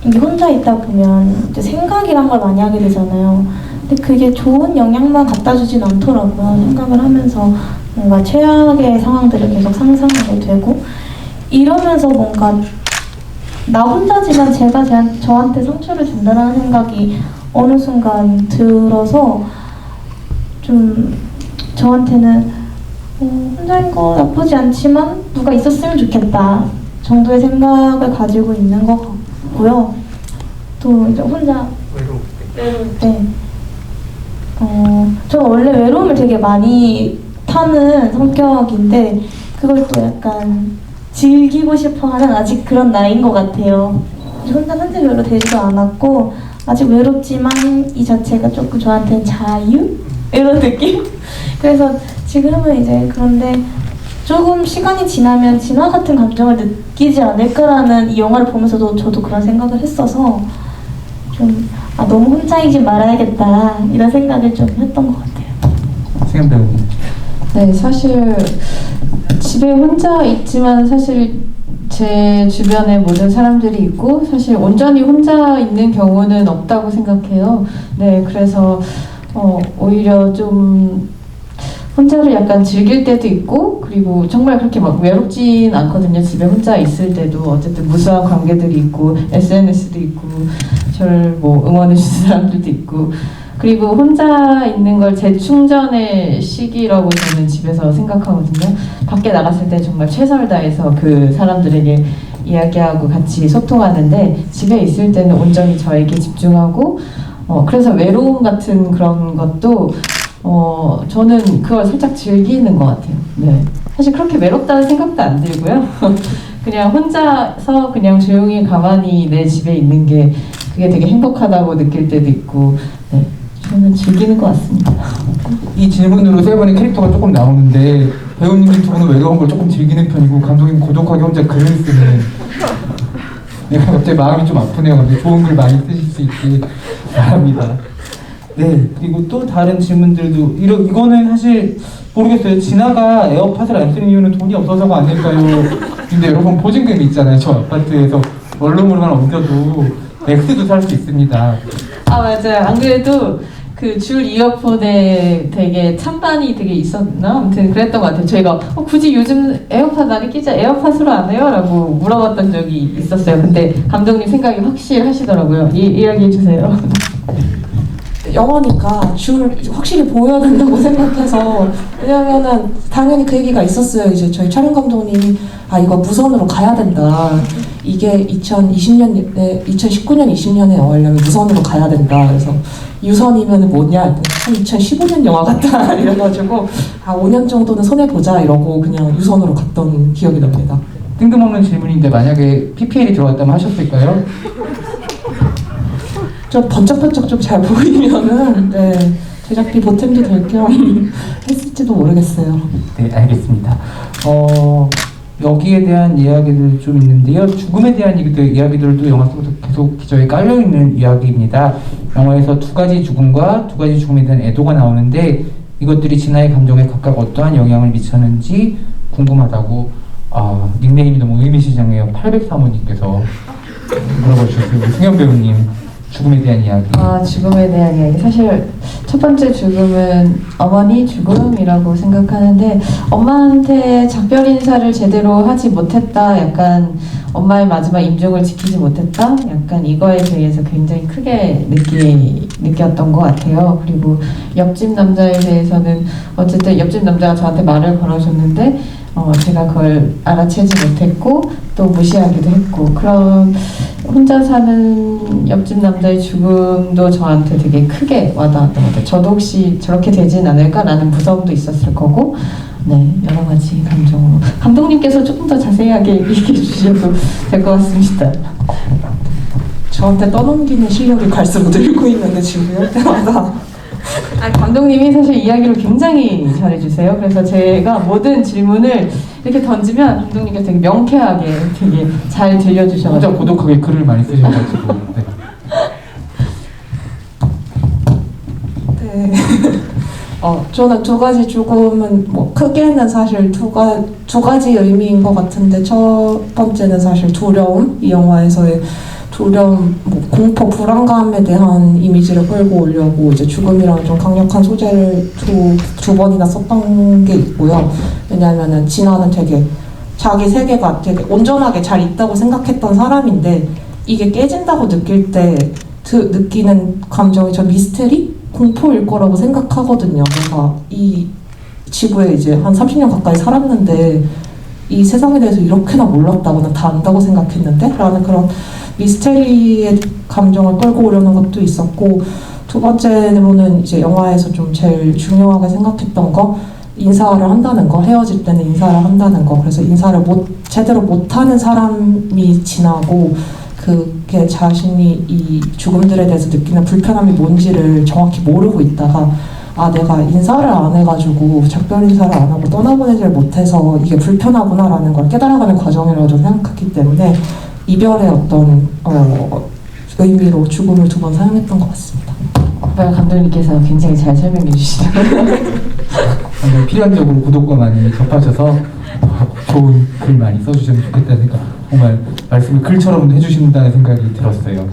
Speaker 3: 이게 혼자 있다 보면 이제 생각이란 걸 많이 하게 되잖아요. 근데 그게 좋은 영향만 갖다 주진 않더라고요. 생각을 하면서 뭔가 최악의 상황들을 계속 상상하게 되고, 이러면서 뭔가 나 혼자지만 제가 저한테 상처를 준다는 생각이 어느 순간 들어서, 좀 저한테는 혼자인 거 나쁘지 않지만 누가 있었으면 좋겠다 정도의 생각을 가지고 있는 것 같고요. 또 이제 혼자 외로울 때 저 원래 외로움을 되게 많이 타는 성격인데, 그걸 또 약간 즐기고 싶어하는 아직 그런 나이인 것 같아요. 혼자 산 지 별로 되지도 않았고, 아직 외롭지만 이 자체가 조금 저한테는 자유? 이런 느낌? 그래서 지금은 이제, 그런데 조금 시간이 지나면 진화 같은 감정을 느끼지 않을까라는 이 영화를 보면서도 저도 그런 생각을 했어서, 좀 너무 혼자이지 말아야겠다 이런 생각을 좀 했던 것 같아요.
Speaker 1: 승현 배우님.
Speaker 4: 네, 사실 집에 혼자 있지만 사실 제 주변에 모든 사람들이 있고, 사실 온전히 혼자 있는 경우는 없다고 생각해요. 네, 그래서 오히려 좀 혼자를 약간 즐길 때도 있고, 그리고 정말 그렇게 막 외롭진 않거든요. 집에 혼자 있을 때도 어쨌든 무수한 관계들이 있고, SNS도 있고, 저를 뭐 응원해 주는 사람들도 있고, 그리고 혼자 있는 걸 재충전의 시기라고 저는 집에서 생각하거든요. 밖에 나갔을 때 정말 최선을 다해서 그 사람들에게 이야기하고 같이 소통하는데, 집에 있을 때는 온전히 저에게 집중하고, 그래서 외로움 같은 그런 것도 저는 그걸 살짝 즐기는 것 같아요. 네. 사실 그렇게 외롭다는 생각도 안 들고요. 그냥 혼자서 그냥 조용히 가만히 내 집에 있는 게, 그게 되게 행복하다고 느낄 때도 있고, 네. 저는 즐기는 것 같습니다.
Speaker 1: 이 질문으로 세 분의 캐릭터가 조금 나오는데, 배우님이 두 분은 외로운 걸 조금 즐기는 편이고, 감독님 고독하게 혼자 글을 쓰는. 내가 갑자기 마음이 좀 아프네요. 갑자기 좋은 글 많이 쓰실 수 있기 바랍니다. 네, 그리고 또 다른 질문들도 이거는 사실 모르겠어요. 진아가 에어팟을 안 쓰는 이유는 돈이 없어서가 아닐까요? 근데 여러분, 보증금이 있잖아요. 저 아파트에서 원룸으로만 옮겨도 엑스도 살 수 있습니다.
Speaker 4: 아, 맞아요. 안 그래도 그 줄 이어폰에 되게 찬반이 되게 있었나? 아무튼 그랬던 것 같아요. 저희가 굳이 요즘 에어팟 많이 끼자, 에어팟으로 안 해요? 라고 물어봤던 적이 있었어요. 근데 감독님 생각이 확실하시더라고요. 이야기해 주세요.
Speaker 2: 영화니까 줄을 확실히 보여야 된다고 생각해서, 왜냐면은 당연히 그 얘기가 있었어요. 이제 저희 촬영 감독님이 이거 무선으로 가야 된다. 이게 2019년, 20년에 영화려면 무선으로 가야 된다. 그래서 유선이면 뭐냐? 2015년 영화 같다. 이래가지고 5년 정도는 손해보자 이러고 그냥 유선으로 갔던 기억이 납니다.
Speaker 1: 뜬금없는 질문인데 만약에 PPL이 들어왔다면 하셨을까요?
Speaker 2: 좀 번쩍번쩍 좀 잘 보이면은 네, 제작비 보탬도 될 겸 했을지도 모르겠어요.
Speaker 1: 네, 알겠습니다. 여기에 대한 이야기들 좀 있는데요. 죽음에 대한 이야기들도 영화 속에서 계속 기저에 깔려있는 이야기입니다. 영화에서 두 가지 죽음과 두 가지 죽음에 대한 애도가 나오는데 이것들이 진아의 감정에 각각 어떠한 영향을 미쳤는지 궁금하다고 닉네임이 너무 의미시장해요. 803호님께서 물어봐 주셨어요. 우리 승현 배우님 죽음에 대한 이야기.
Speaker 4: 죽음에 대한 이야기. 사실 첫 번째 죽음은 어머니 죽음이라고 생각하는데 엄마한테 작별 인사를 제대로 하지 못했다. 약간 엄마의 마지막 임종을 지키지 못했다. 약간 이거에 대해서 굉장히 크게 느꼈던 것 같아요. 그리고 옆집 남자에 대해서는 어쨌든 옆집 남자가 저한테 말을 걸어줬는데 제가 그걸 알아채지 못했고 또 무시하기도 했고 그런 혼자 사는 옆집 남자의 죽음도 저한테 되게 크게 와닿았던 것 같아요. 저도 혹시 저렇게 되진 않을까라는 무서움도 있었을 거고 네, 여러 가지 감정으로 감독님께서 조금 더 자세하게 얘기해 주셔도 될 것 같습니다.
Speaker 2: 저한테 떠넘기는 실력이 갈수록 늘고 있는데 지금 할 때마다
Speaker 4: 감독님이 사실 이야기를 굉장히 잘해주세요. 그래서 제가 모든 질문을 이렇게 던지면 감독님께서 되게 명쾌하게 되게 잘 들려주셔가지고
Speaker 1: 혼자 고독하게 글을 많이 쓰셔가지고 네.
Speaker 2: 네. 저는 두 가지 죽음은 뭐 크게는 사실 두 가지 의미인 것 같은데 첫 번째는 사실 두려움, 이 영화에서의 두려움, 뭐 공포, 불안감에 대한 이미지를 끌고 오려고 이제 죽음이라는 좀 강력한 소재를 두 번이나 썼던 게 있고요. 왜냐하면은 진아는 되게 자기 세계가 되게 온전하게 잘 있다고 생각했던 사람인데 이게 깨진다고 느낄 때 느끼는 감정이 저 미스테리? 공포일 거라고 생각하거든요. 내가 이 지구에 이제 한 30년 가까이 살았는데 이 세상에 대해서 이렇게나 몰랐다고 난 다 안다고 생각했는데? 라는 그런 미스테리의 감정을 끌고 오려는 것도 있었고 두 번째로는 이제 영화에서 좀 제일 중요하게 생각했던 거 인사를 한다는 거, 헤어질 때는 인사를 한다는 거. 그래서 인사를 제대로 못하는 사람이 지나고 그게 자신이 이 죽음들에 대해서 느끼는 불편함이 뭔지를 정확히 모르고 있다가 내가 인사를 안 해가지고 작별 인사를 안 하고 떠나보내질 못해서 이게 불편하구나라는 걸 깨달아가는 과정이라고 저는 생각했기 때문에 이별의 어떤 의미로 죽음을 두 번 사용했던 것 같습니다.
Speaker 4: 감독님께서 굉장히 잘 설명해 주시더라고요.
Speaker 1: 필연적으로 구독과 많이 접하셔서 좋은 글 많이 써주시면 좋겠다는 생각, 정말 말씀을 글처럼 해주신다는 생각이 들었어요.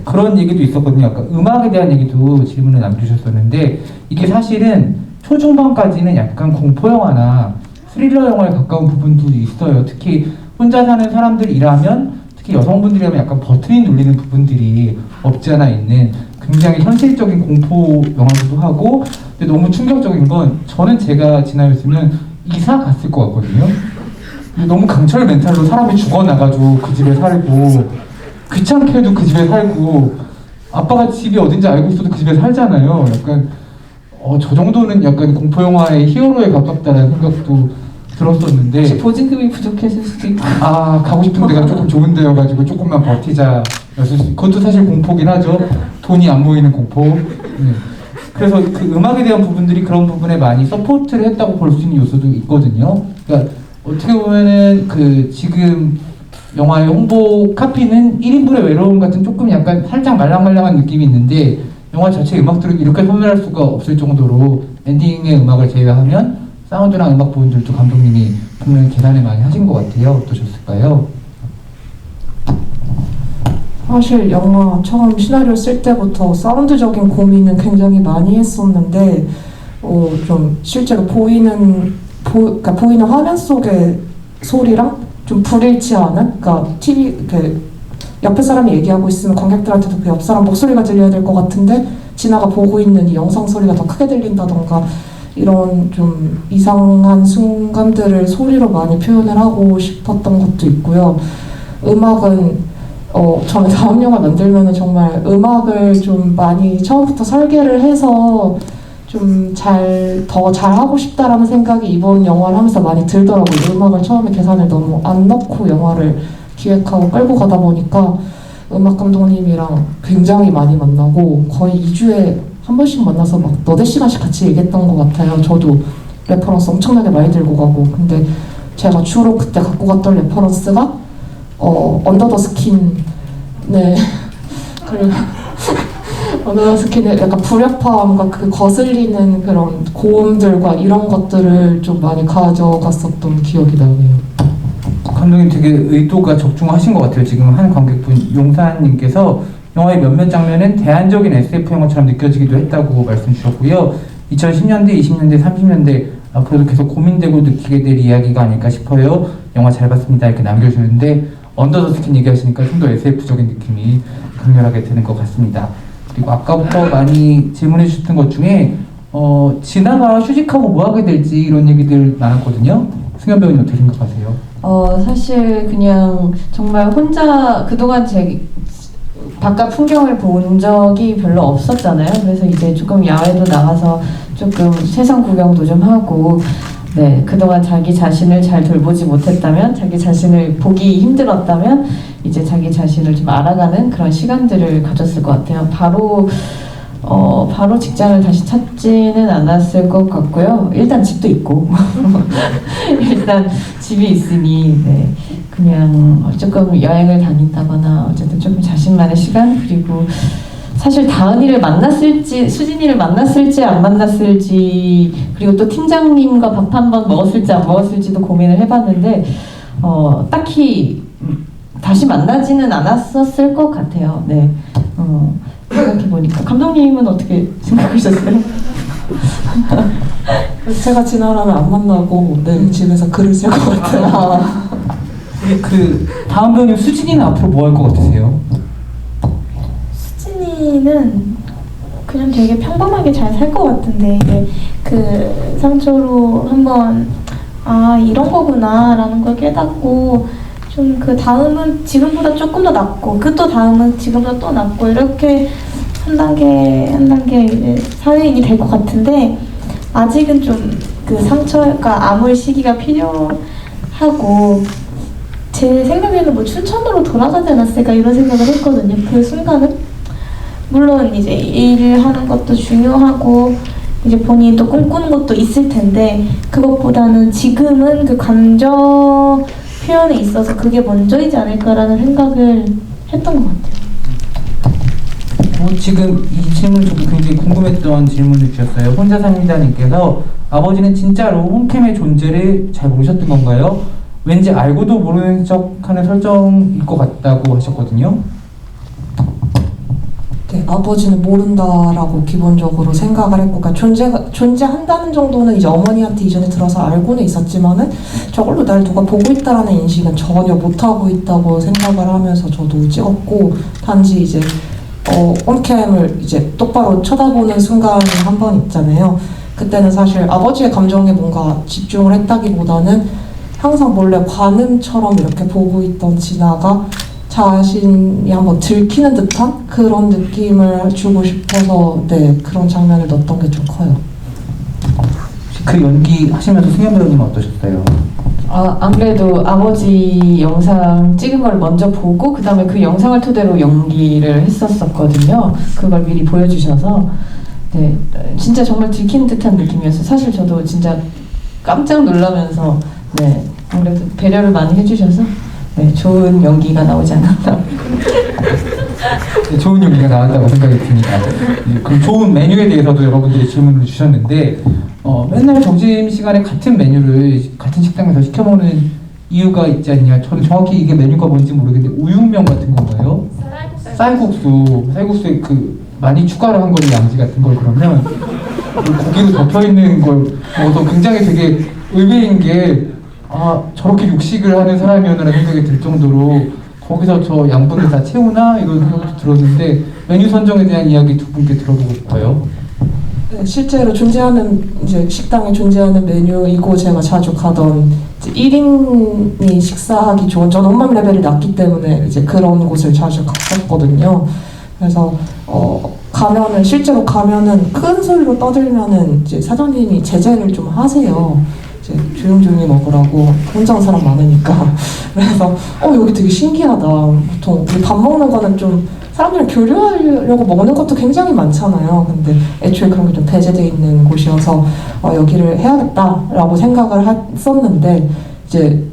Speaker 1: 그런 얘기도 있었거든요. 아까 음악에 대한 얘기도 질문을 남겨주셨었는데 이게 사실은 초중반까지는 약간 공포 영화나 스릴러 영화에 가까운 부분도 있어요. 특히 혼자 사는 사람들이라면, 특히 여성분들이라면 약간 버튼이 눌리는 부분들이 없지 않아 있는 굉장히 현실적인 공포 영화기도 하고, 근데 너무 충격적인 건 저는 제가 지나였으면 이사 갔을 것 같거든요. 너무 강철 멘탈로 사람이 죽어나가지고 그 집에 살고, 귀찮게도 그 집에 살고, 아빠가 집이 어딘지 알고 있어도 그 집에 살잖아요. 약간 저 정도는 약간 공포 영화의 히어로에 가깝다는 생각도 들었었는데,
Speaker 4: 혹시 보증금이 부족했을 수도 있고
Speaker 1: 가고 싶은 데가 조금 좋은 데여가지고 조금만 버티자 였을 수, 그것도 사실 공포긴 하죠. 돈이 안 모이는 공포. 네. 그래서 그 음악에 대한 부분들이 그런 부분에 많이 서포트를 했다고 볼 수 있는 요소도 있거든요. 그러니까 어떻게 보면은 그 지금 영화의 홍보 카피는 1인분의 외로움 같은 조금 약간 살짝 말랑말랑한 느낌이 있는데, 영화 자체 음악들은 이렇게 선별할 수가 없을 정도로 엔딩의 음악을 제외하면 사운드랑 음악 부분들도 감독님이 분명히 계산을 많이 하신 것 같아요. 어떠셨을까요?
Speaker 2: 사실 영화 처음 시나리오 쓸 때부터 사운드적인 고민은 굉장히 많이 했었는데 좀 실제로 그러니까 보이는 화면 속의 소리랑 좀 불일치하는, 그러니까 TV 옆에 사람이 얘기하고 있으면 관객들한테도 그 옆 사람 목소리가 들려야 될 것 같은데 지나가 보고 있는 이 영상 소리가 더 크게 들린다던가 이런 좀 이상한 순간들을 소리로 많이 표현을 하고 싶었던 것도 있고요. 음악은 저는 다음 영화 만들면은 정말 음악을 좀 많이 처음부터 설계를 해서 좀 더 잘하고 싶다라는 생각이 이번 영화를 하면서 많이 들더라고요. 음악을 처음에 계산을 너무 안 넣고 영화를 기획하고 끌고 가다 보니까 음악 감독님이랑 굉장히 많이 만나고 거의 2주에 한 번씩 만나서 막 너댓 시간씩 같이 얘기했던 것 같아요. 저도 레퍼런스 엄청나게 많이 들고 가고. 근데 제가 주로 그때 갖고 갔던 레퍼런스가 언더 더 스킨. 네. 그리고 언더 더 스킨의 약간 불협화음과 그 거슬리는 그런 고음들과 이런 것들을 좀 많이 가져갔었던 기억이 나네요.
Speaker 1: 감독님 되게 의도가 적중하신 것 같아요. 지금 한 관객분 용사님께서 영화의 몇몇 장면은 대안적인 SF 영화처럼 느껴지기도 했다고 말씀 주셨고요. 2010년대, 20년대, 30년대 앞으로도 계속 고민되고 느끼게 될 이야기가 아닐까 싶어요. 영화 잘 봤습니다. 이렇게 남겨주는데 언더 더 스킨 얘기하시니까 좀 더 SF적인 느낌이 강렬하게 드는 것 같습니다. 그리고 아까부터 많이 질문해 주셨던 것 중에 진아가 휴직하고 뭐 하게 될지 이런 얘기들 많았거든요. 승현 배우님 어떻게 생각하세요?
Speaker 4: 사실 그냥 정말 혼자 그동안 바깥 풍경을 본 적이 별로 없었잖아요. 그래서 이제 조금 야외도 나가서 조금 세상 구경도 좀 하고, 네, 그동안 자기 자신을 잘 돌보지 못했다면, 자기 자신을 보기 힘들었다면, 이제 자기 자신을 좀 알아가는 그런 시간들을 가졌을 것 같아요. 바로 직장을 다시 찾지는 않았을 것 같고요. 일단 집도 있고 일단 집이 있으니 네, 그냥 조금 여행을 다닌다거나 어쨌든 조금 자신만의 시간, 그리고 사실 다은이를 만났을지 수진이를 만났을지 안 만났을지, 그리고 또 팀장님과 밥 한 번 먹었을지 안 먹었을지도 고민을 해봤는데 딱히 다시 만나지는 않았었을 것 같아요. 네. 생각해보니까 감독님은 어떻게 생각하셨어요?
Speaker 2: 제가 진아라면 안 만나고 집에서 글을 쓸 것 같아요.
Speaker 1: 그 다음 배우님 수진이는 앞으로 뭐 할 것 같으세요?
Speaker 3: 수진이는 그냥 되게 평범하게 잘 살 것 같은데, 이게 그 상처로 한번 이런 거구나 라는 걸 깨닫고 좀 그 다음은 지금보다 조금 더 낫고 그 또 다음은 지금보다 또 낫고 이렇게 한 단계 이제 사회인이 될 것 같은데, 아직은 좀 그 상처가 아물 시기가 필요하고, 제 생각에는 뭐 춘천으로 돌아가지 않았을까 이런 생각을 했거든요. 그 순간은 물론 이제 일을 하는 것도 중요하고 이제 본인이 또 꿈꾸는 것도 있을 텐데, 그것보다는 지금은 그 감정 표현에 있어서 그게 먼저이지 않을까라는 생각을 했던 것 같아요.
Speaker 1: 지금 이 질문 저도 굉장히 궁금했던 질문을 주셨어요. 혼자 삽니다님께서 아버지는 진짜로 홈캠의 존재를 잘 모르셨던 건가요? 왠지 알고도 모르는 척하는 설정일 것 같다고 하셨거든요.
Speaker 2: 네, 아버지는 모른다라고 기본적으로 생각을 했고, 그러니까 존재한다는 정도는 이제 어머니한테 이전에 들어서 알고는 있었지만은 저걸로 날 누가 보고 있다라는 인식은 전혀 못하고 있다고 생각을 하면서 저도 찍었고, 단지 이제 온캠을 이제 똑바로 쳐다보는 순간이 한 번 있잖아요. 그때는 사실 아버지의 감정에 뭔가 집중을 했다기보다는 항상 몰래 관음처럼 이렇게 보고 있던 진아가 자신이 한번 들키는 듯한 그런 느낌을 주고 싶어서 네, 그런 장면을 넣었던 게 좀 커요.
Speaker 1: 그 연기 하시면서 승현 배우님은 어떠셨어요?
Speaker 4: 아무래도 아버지 영상 찍은 걸 먼저 보고 그 다음에 그 영상을 토대로 연기를 했었거든요. 그걸 미리 보여주셔서 네, 진짜 정말 들키는 듯한 느낌이었어요. 사실 저도 진짜 깜짝 놀라면서 네, 아무래도 배려를 많이 해주셔서 네, 좋은 연기가 나오지 않았나.
Speaker 1: 네, 좋은 연기가 나왔다고 생각이 듭니다. 네, 그럼 좋은 메뉴에 대해서도 여러분들이 질문을 주셨는데 맨날 점심시간에 같은 메뉴를 같은 식당에서 시켜먹는 이유가 있지 않냐. 저는 정확히 이게 메뉴가 뭔지 모르겠는데 우육면 같은 건가요? 쌀국수에 그 많이 추가를 한 거를 양지 같은 걸 그러면 고기로 덮여있는 걸 먹어서 굉장히 되게 의외인 게 저렇게 육식을 하는 사람이었나 생각이 들 정도로 거기서 저 양분을 다 채우나 이런 생각도 들었는데, 메뉴 선정에 대한 이야기 두 분께 들어보고 싶어요.
Speaker 2: 네, 실제로 존재하는 이제 식당에 존재하는 메뉴이고 제가 자주 가던 이제 1인이 식사하기 좋은, 저는 혼밥 레벨이 낮기 때문에 이제 그런 곳을 자주 갔었거든요. 그래서 가면은 실제로 가면은 큰 소리로 떠들면은 이제 사장님이 제재를 좀 하세요. 이제 조용조용히 먹으라고 혼자 온 사람 많으니까. 그래서 여기 되게 신기하다. 보통 우리 밥 먹는 거는 좀 사람들이랑 교류하려고 먹는 것도 굉장히 많잖아요. 근데 애초에 그런 게 좀 배제되어 있는 곳이어서 여기를 해야겠다라고 생각을 했었는데 이제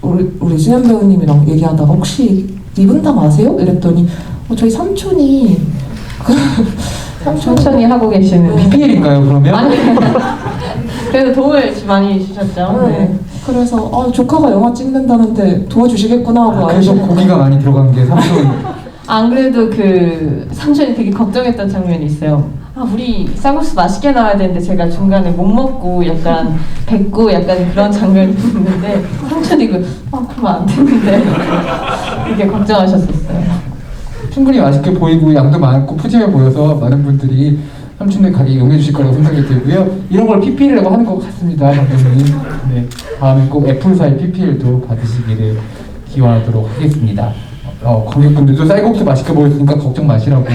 Speaker 2: 우리 수현 배우님이랑 얘기하다가 혹시 이분 다 아세요? 이랬더니 저희 삼촌이
Speaker 4: 천천히 하고 계시는.
Speaker 1: PPL인가요 그러면?
Speaker 4: 아니, 그래도 도움을 많이 주셨죠. 네.
Speaker 2: 그래서 조카가 영화 찍는다는데 도와주시겠구나 하고
Speaker 1: 그래서 고기가 많이 들어간 게 삼촌.
Speaker 4: 안 그래도 그 삼촌이 되게 걱정했던 장면이 있어요. 우리 쌀국수 맛있게 나와야 되는데 제가 중간에 못 먹고 약간 뱉고 약간 그런 장면이 있는데 삼촌이 그러면 안 되는데 이렇게 걱정하셨었어요.
Speaker 1: 충분히 맛있게 보이고 양도 많고 푸짐해 보여서 많은 분들이 삼촌네 가게 이용해 주실 거라고 생각이 들고요. 이런 걸 PPL이라고 하는 것 같습니다, 감독님. 네, 다음에 꼭 애플사의 PPL도 받으시기를 기원하도록 하겠습니다. 관객분들도 쌀국수 맛있게 보였으니까 걱정 마시라고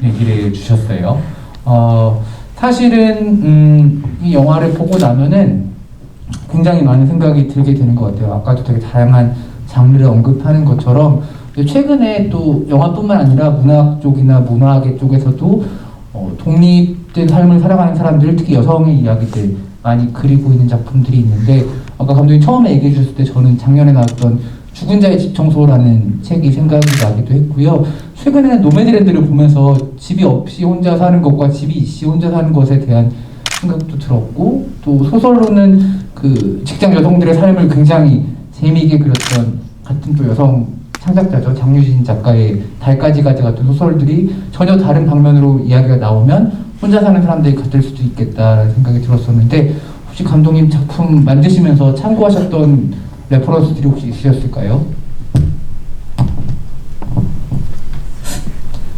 Speaker 1: 얘기를 주셨어요. 사실은 이 영화를 보고 나면은 굉장히 많은 생각이 들게 되는 것 같아요. 아까도 되게 다양한 장르를 언급하는 것처럼 최근에 또 영화뿐만 아니라 문학 쪽이나 문화계 쪽에서도 독립된 삶을 살아가는 사람들, 특히 여성의 이야기들 많이 그리고 있는 작품들이 있는데 아까 감독님 처음에 얘기해 주셨을 때 저는 작년에 나왔던 죽은 자의 집 청소라는 책이 생각이 나기도 했고요. 최근에는 노매드랜드를 보면서 집이 없이 혼자 사는 것과 집이 있이 혼자 사는 것에 대한 생각도 들었고 또 소설로는 그 직장 여성들의 삶을 굉장히 재미있게 그렸던 같은 또 여성 창작자죠. 장유진 작가의 달까지 가자 같은 소설들이 전혀 다른 방면으로 이야기가 나오면 혼자 사는 사람들이 같을 수도 있겠다라는 생각이 들었었는데 혹시 감독님 작품 만드시면서 참고하셨던 레퍼런스들이 혹시 있으셨을까요?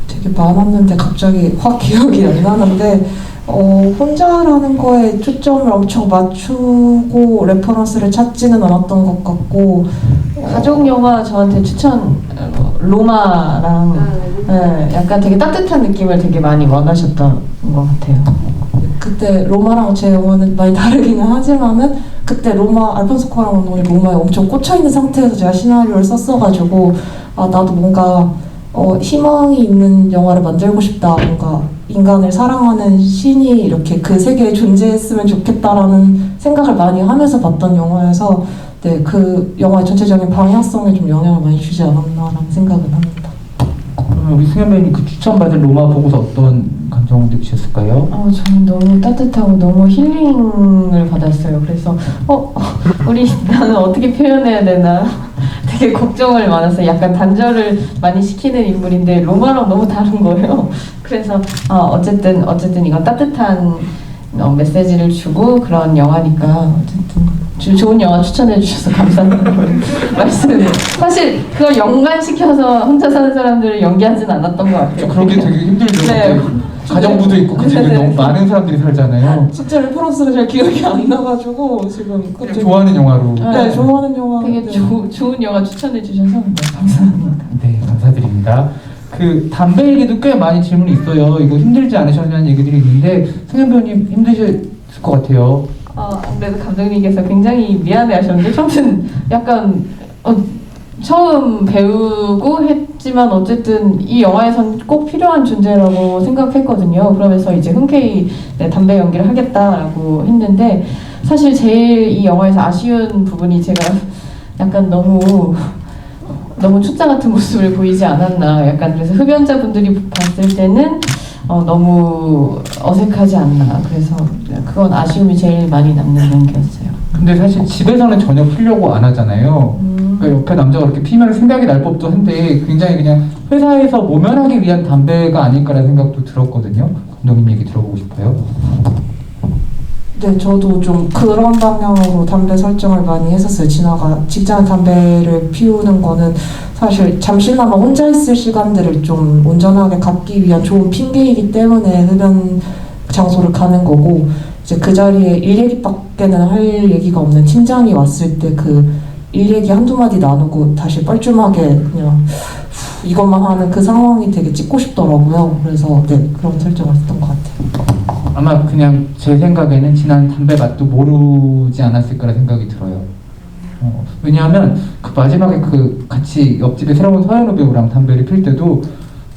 Speaker 2: 되게 많았는데 갑자기 확 기억이 안 나는데 혼자라는 거에 초점을 엄청 맞추고 레퍼런스를 찾지는 않았던 것 같고
Speaker 4: 가족 영화 저한테 추천 로마랑 네, 약간 되게 따뜻한 느낌을 되게 많이 원하셨던 것 같아요.
Speaker 2: 그때 로마랑 제 영화는 많이 다르기는 하지만은 그때 로마 알폰소 쿠아론 감독이 로마에 엄청 꽂혀있는 상태에서 제가 시나리오를 썼어가지고 나도 뭔가 희망이 있는 영화를 만들고 싶다. 뭔가 인간을 사랑하는 신이 이렇게 그 세계에 존재했으면 좋겠다라는 생각을 많이 하면서 봤던 영화여서 네, 그 영화의 전체적인 방향성에 좀 영향을 많이 주지 않았나라는 생각은 합니다.
Speaker 1: 우리 승현 배우님 그 추천받은 로마 보고서 어떤 감정 느끼셨을까요?
Speaker 4: 저는 너무 따뜻하고 너무 힐링을 받았어요. 그래서 나는 어떻게 표현해야 되나 되게 걱정을 많았어요. 약간 단절을 많이 시키는 인물인데 로마랑 너무 다른 거예요. 그래서 어쨌든 이건 따뜻한 메시지를 주고 그런 영화니까 어쨌든 좋은 영화 추천해 주셔서 감사하다는 말씀을 사실 그걸 연관시켜서 혼자 사는 사람들을 연기하진 않았던 것 같아요.
Speaker 1: 그런 게 되게 힘들죠.
Speaker 4: 네.
Speaker 1: 가정부도 있고 그 집에 너무 많은 사람들이 살잖아요.
Speaker 2: 진짜 레퍼런스가 잘 기억이 안 나가지고 지금 갑자기
Speaker 1: 좋아하는 영화로.
Speaker 2: 네, 좋아하는 영화.
Speaker 4: 되게
Speaker 2: 네.
Speaker 4: 좋은 영화 추천해 주셔서 감사합니다.
Speaker 1: 네, 감사드립니다. 그 담배 얘기도 꽤 많이 질문이 있어요. 이거 힘들지 않으셨냐는 얘기들이 있는데 승현 배우님 힘드실 것 같아요.
Speaker 4: 그래도 감독님께서 굉장히 미안해하셨는데 저는 약간 처음 배우고 했지만 어쨌든 이 영화에선 꼭 필요한 존재라고 생각했거든요. 그러면서 이제 흔쾌히 담배 연기를 하겠다라고 했는데 사실 제일 이 영화에서 아쉬운 부분이 제가 약간 너무 초짜 같은 모습을 보이지 않았나. 약간 그래서 흡연자분들이 봤을 때는 너무 어색하지 않나. 그래서 그건 아쉬움이 제일 많이 남는 연기였어요.
Speaker 1: 근데 사실 집에서는 전혀 피려고 안 하잖아요. 그러니까 옆에 남자가 그렇게 피면 생각이 날 법도 한데 굉장히 그냥 회사에서 모면하기 위한 담배가 아닐까라는 생각도 들었거든요. 감독님 얘기 들어보고 싶어요.
Speaker 2: 네, 저도 좀 그런 방향으로 담배 설정을 많이 했었어요. 직장 담배를 피우는 거는 사실 잠시나마 혼자 있을 시간들을 좀 온전하게 갖기 위한 좋은 핑계이기 때문에 흡연 장소를 가는 거고 이제 그 자리에 일 얘기밖에는 할 얘기가 없는 팀장이 왔을 때 그 일 얘기 한두 마디 나누고 다시 뻘쭘하게 그냥 이것만 하는 그 상황이 되게 찍고 싶더라고요. 그래서 네, 그런 설정을 했던 것 같아요.
Speaker 1: 아마 그냥 제 생각에는 진한 담배 맛도 모르지 않았을 거라 생각이 들어요. 왜냐하면 그 마지막에 그 같이 옆집에 새로운 서현우 배우랑 담배를 필 때도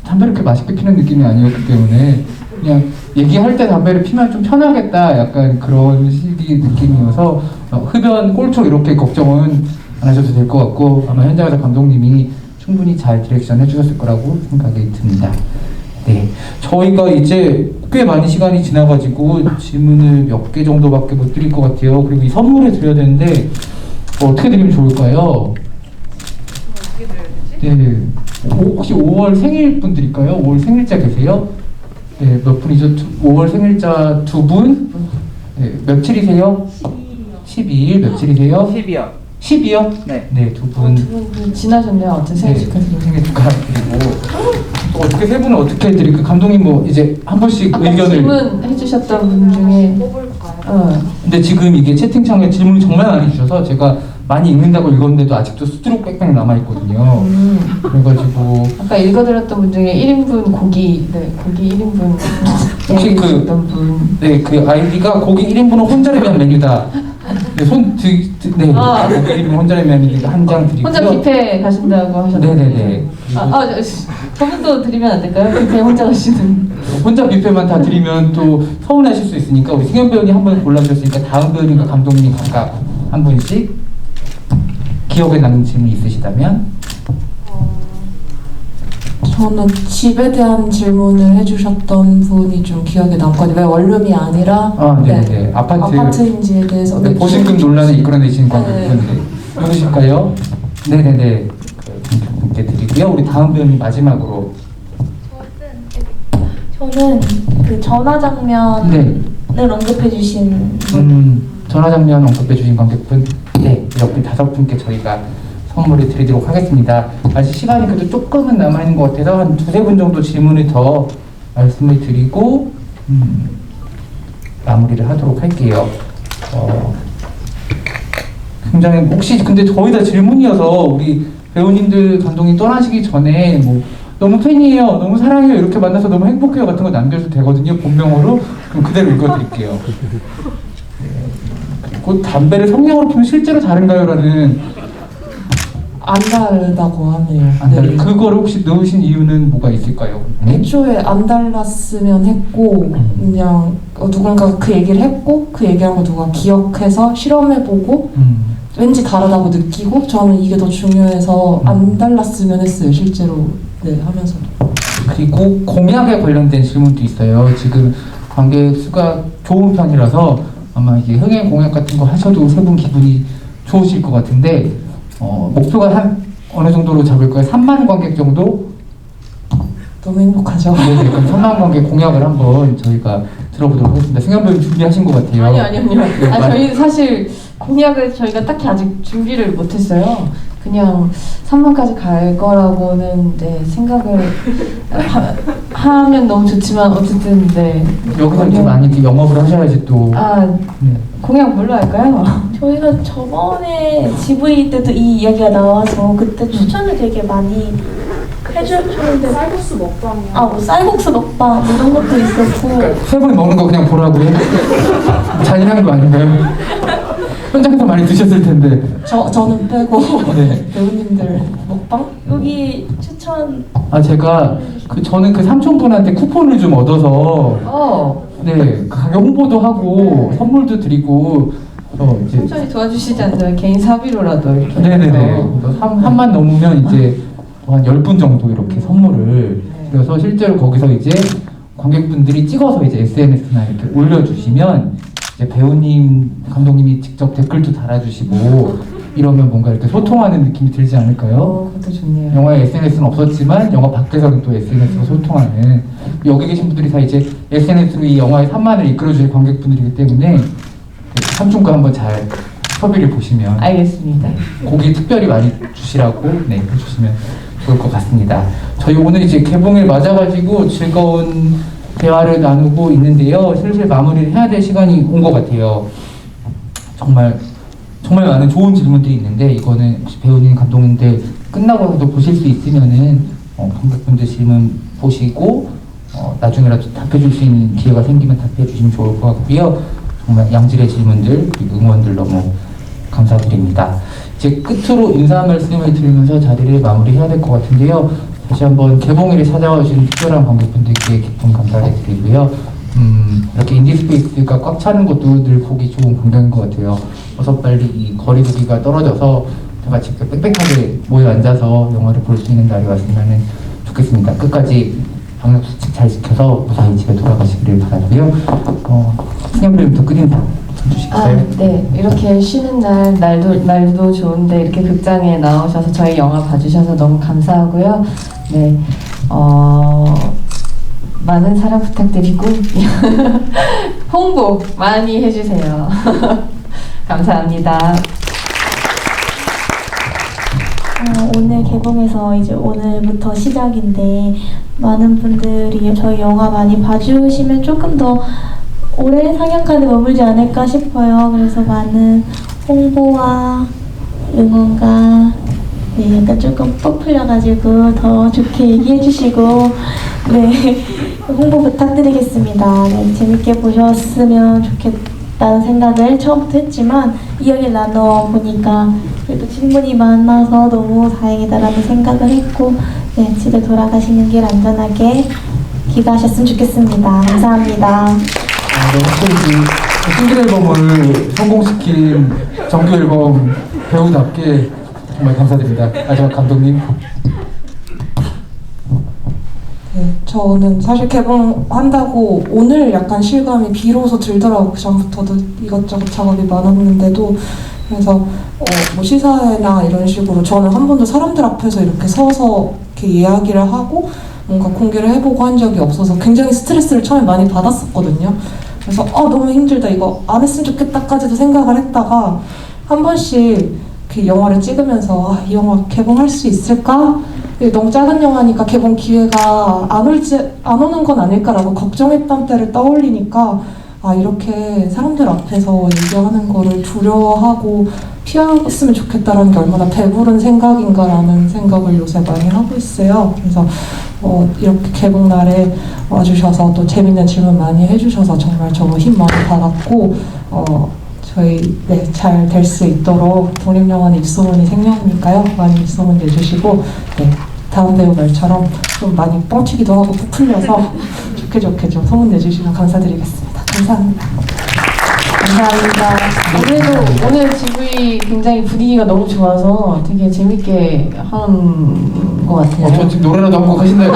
Speaker 1: 담배를 그렇게 맛있게 피는 느낌이 아니었기 때문에 그냥 얘기할 때 담배를 피면 좀 편하겠다 약간 그런 식의 느낌이어서 흡연, 꼴초 이렇게 걱정은 안 하셔도 될 것 같고 아마 현장에서 감독님이 충분히 잘 디렉션 해주셨을 거라고 생각이 듭니다. 네, 저희가 이제 꽤 많이 시간이 지나가지고 질문을 몇 개 정도밖에 못 드릴 것 같아요. 그리고 이 선물을 드려야 되는데 어떻게 드리면 좋을까요? 네, 혹시 5월 생일 분들일까요? 5월 생일자 계세요? 네, 몇 분이죠? 5월 생일자 2분? 네, 며칠이세요? 12일 며칠이세요?
Speaker 5: 10이요.
Speaker 1: 10이요?
Speaker 5: 네.
Speaker 1: 네, 2분.
Speaker 4: 두분 지나셨네요. 어떤
Speaker 1: 네,
Speaker 4: 생일 축하드립니다.
Speaker 1: 생일 축하드리고 또 어떻게 세 분은 어떻게 해드릴까? 감독님 뭐 이제 한 번씩
Speaker 4: 아까
Speaker 1: 의견을
Speaker 4: 질문해주셨던 분 중에
Speaker 1: 근데 지금 이게 채팅창에 질문이 정말 많이 주셔서 제가 많이 읽는다고 읽었는데도 아직도 수두룩 빽빽 남아있거든요. 그래가지고
Speaker 4: 아까 읽어드렸던 분 중에 1인분 고기, 네, 고기 1인분
Speaker 1: 혹시 그-
Speaker 4: 얘기해주셨던 분.
Speaker 1: 네, 그 아이디가 고기 1인분은 혼자를 위한 메뉴다. 네, 네,
Speaker 4: 아.
Speaker 1: 고기 1인분 혼자를 위한 메뉴 한 장 드리고요.
Speaker 4: 혼자 뷔페 가신다고 하셨는데.
Speaker 1: 네네네.
Speaker 4: 저분도 드리면 안 될까요? 뷔페 혼자 가시는.
Speaker 1: 혼자 뷔페만 다 드리면 또 서운하실 수 있으니까 우리 승현 배우님 한 번 골라주셨으니까 다음 배우님과 감독님 각각 한 분씩 기억에 남는 질문 있으시다면?
Speaker 2: 저는 집에 대한 질문을 해주셨던 분이 좀 기억에 남거든요. 왜 원룸이 아니라
Speaker 1: 네네.
Speaker 2: 아파트인지에 대해서
Speaker 1: 네, 보증금 논란을 이끌어내신
Speaker 2: 네.
Speaker 1: 관객분들 누구실까요? 네네네. 그 분께 드리고요. 우리 다음 배우님 마지막으로.
Speaker 3: 저는 그 전화 장면을
Speaker 1: 네.
Speaker 3: 언급해주신 분.
Speaker 1: 전화 장면 언급해 주신 관객분, 네, 이렇게 5분께 저희가 선물을 드리도록 하겠습니다. 아직 시간이 그래도 조금은 남아있는 것 같아서 한 2-3분 정도 질문을 더 말씀을 드리고 마무리를 하도록 할게요. 굉장히 혹시 근데 거의 다 질문이어서 우리 배우님들 감독님 떠나시기 전에 뭐 너무 팬이에요, 너무 사랑해요, 이렇게 만나서 너무 행복해요 같은 거 남겨도 되거든요. 본명으로. 그럼 그대로 읽어드릴게요. 그 담배를 성냥으로 피우면 실제로 다른가요? 라는
Speaker 2: 안 다르다고 하네요.
Speaker 1: 네. 그걸 혹시 넣으신 이유는 뭐가 있을까요?
Speaker 2: 애초에 안 달랐으면 했고 그냥 누군가 그 얘기를 했고 그 얘기한 거 누가 기억해서 실험해보고 왠지 다르다고 느끼고 저는 이게 더 중요해서 안 달랐으면 했어요. 실제로 네, 하면서도.
Speaker 1: 그리고 공약에 관련된 질문도 있어요. 지금 관객 수가 좋은 편이라서 아마 이게 흥행 공약 같은 거 하셔도 세 분 기분이 좋으실 것 같은데 목표가 한 어느 정도로 잡을까요? 3만 관객 정도?
Speaker 2: 너무 행복하죠.
Speaker 1: 네네, 그럼 3만 관객 공약을 한번 저희가 들어보도록 하겠습니다. 승현 배우 준비하신 것 같아요.
Speaker 4: 아니요.
Speaker 1: 네,
Speaker 4: 저희 사실 공약을 저희가 딱히 아직 준비를 못했어요. 그냥 3만까지 갈 거라고는 생각을 하면 너무 좋지만 어쨌든
Speaker 1: 여기서 이제 많이 이렇게 영업을 하셔야지 또. 네.
Speaker 4: 공약 뭘로 할까요?
Speaker 3: 저희가 저번에 GV 때도 이 이야기가 나와서 그때 추천을 되게 많이 해주셨는데 쌀국수 먹방이요. 뭐 쌀국수 먹방 이런 것도 있었고.
Speaker 1: 세 분이 먹는 거 그냥 보라고요? 잔인한 거 아닌가요? 현장에서 많이 드셨을 텐데.
Speaker 2: 저는 빼고
Speaker 1: 네.
Speaker 2: 배우님들 먹방?
Speaker 3: 여기 추천.
Speaker 1: 제가 저는 그 삼촌분한테 쿠폰을 좀 얻어서 네, 가게 홍보도 하고 선물도 드리고 이제
Speaker 4: 천천히 도와주시지 않나요? 개인 사비로라도 이렇게.
Speaker 1: 네네네. 한만 넘으면 이제 한 10분 정도 이렇게 선물을 드려서 실제로 거기서 이제 관객분들이 찍어서 이제 SNS나 이렇게 올려주시면 이제 배우님, 감독님이 직접 댓글도 달아주시고 이러면 뭔가 이렇게 소통하는 느낌이 들지 않을까요?
Speaker 4: 그것도 좋네요.
Speaker 1: 영화에 SNS는 없었지만 영화 밖에서는 또 SNS로 소통하는 여기 계신 분들이 다 이제 SNS로 이 영화의 3만을 이끌어줄 관객분들이기 때문에 삼촌과 한번 잘 협의를 보시면
Speaker 4: 알겠습니다.
Speaker 1: 고기 특별히 많이 주시라고 해주시면 좋을 것 같습니다. 저희 오늘 이제 개봉을 맞아가지고 즐거운 대화를 나누고 있는데요. 슬슬 마무리를 해야 될 시간이 온 것 같아요. 정말 많은 좋은 질문들이 있는데 이거는 혹시 배우님, 감독님들 끝나고도 보실 수 있으면은 관객분들 질문 보시고 나중에라도 답해줄 수 있는 기회가 생기면 답해 주시면 좋을 것 같고요. 정말 양질의 질문들 그리고 응원들 너무 감사드립니다. 이제 끝으로 인사 말씀을 드리면서 자리를 마무리해야 될 것 같은데요. 다시 한번 개봉일에 찾아와 주신 특별한 관객분들께 깊은 감사를 드리고요. 이렇게 인디스페이스가 꽉 차는 것도 늘 보기 좋은 광경인 것 같아요. 어서 빨리 이 거리두기가 떨어져서 다 같이 빽빽하게 모여 앉아서 영화를 볼 수 있는 날이 왔으면 좋겠습니다. 끝까지 방역수칙 잘 지켜서 무사히 집에 돌아가시기를 바라고요. 승현 배우부터 끝인사 해주시겠어요?
Speaker 4: 네. 이렇게 쉬는 날도 좋은데 이렇게 극장에 나오셔서 저희 영화 봐주셔서 너무 감사하고요. 네. 많은 사랑 부탁드리고 홍보 많이 해주세요. 감사합니다.
Speaker 3: 오늘 개봉해서 이제 오늘부터 시작인데 많은 분들이 저희 영화 많이 봐주시면 조금 더 오래 상영관에 머물지 않을까 싶어요. 그래서 많은 홍보와 응원과 약간 조금 뻑 풀려가지고 더 좋게 얘기해 주시고 홍보 부탁드리겠습니다. 재밌게 보셨으면 좋겠다는 생각을 처음부터 했지만 이야기를 나눠보니까 그래도 질문이 많아서 너무 다행이다라는 생각을 했고 집에 돌아가시는 길 안전하게 귀가하셨으면 좋겠습니다. 감사합니다.
Speaker 1: 확실히 싱글 앨범을 성공시킨 정규 앨범 배우답게 정말 감사드립니다. 마지막 감독님.
Speaker 2: 네, 저는 사실 개봉한다고 오늘 약간 실감이 비로소 들더라고요. 그 전부터도 이것저것 작업이 많았는데도. 그래서 뭐 시사회나 이런 식으로 저는 한 번도 사람들 앞에서 이렇게 서서 이렇게 이야기를 하고 뭔가 공개를 해보고 한 적이 없어서 굉장히 스트레스를 처음에 많이 받았었거든요. 그래서 너무 힘들다, 이거 안 했으면 좋겠다까지도 생각을 했다가 한 번씩 그 영화를 찍으면서 이 영화 개봉할 수 있을까? 너무 작은 영화니까 개봉 기회가 안 오는 건 아닐까라고 걱정했던 때를 떠올리니까 이렇게 사람들 앞에서 얘기하는 거를 두려워하고 피했으면 좋겠다라는 게 얼마나 배부른 생각인가라는 생각을 요새 많이 하고 있어요. 그래서 이렇게 개봉 날에 와주셔서 또 재밌는 질문 많이 해주셔서 정말 저 힘 많이 받았고 저희 잘 될 수 있도록 독립영화는 입소문이 생명이니까요. 많이 입소문 내주시고 다음 배우 말처럼 좀 많이 뻥치기도 하고 푹 풀려서 좋게 좀 소문 내주시면 감사드리겠습니다. 감사합니다.
Speaker 4: 감사합니다. 그래도 오늘 GV 굉장히 분위기가 너무 좋아서 되게 재밌게 한 것 같아요.
Speaker 1: 저 지금 노래라도 한 곡 하신다고.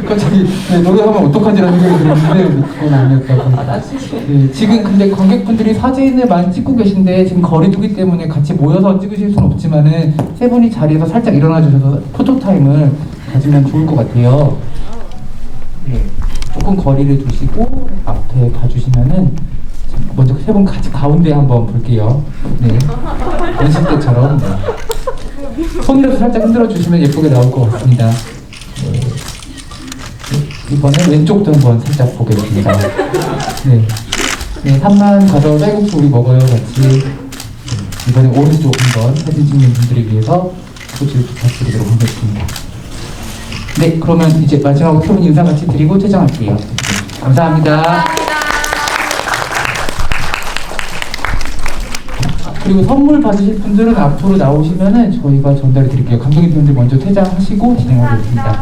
Speaker 1: 갑자기 노래하면 어떡하지라는 생각이 들었는데 그건 아니었다고. 지금 근데 관객분들이 사진을 많이 찍고 계신데 지금 거리두기 때문에 같이 모여서 찍으실 수는 없지만은 세 분이 자리에서 살짝 일어나 주셔서 포토타임을 가지면 좋을 것 같아요. 조금 거리를 두시고 앞에 봐주시면은 먼저 세 분 같이 가운데 한번 볼게요. 연습 때처럼 손이라도 살짝 흔들어 주시면 예쁘게 나올 것 같습니다. 이번에 왼쪽도 한번 살짝 보겠습니다. 3만 가서 쌀국수 우리 먹어요 같이. 이번에 오른쪽 한번 사진 찍는 분들을 위해서 소지를 부탁드리도록 하겠습니다. 그러면 이제 마지막으로 세 분 인사 같이 드리고 퇴장할게요. 감사합니다. 그리고 선물 받으실 분들은 앞으로 나오시면은 저희가 전달해 드릴게요. 감독님 분들 먼저 퇴장하시고 진행하겠습니다.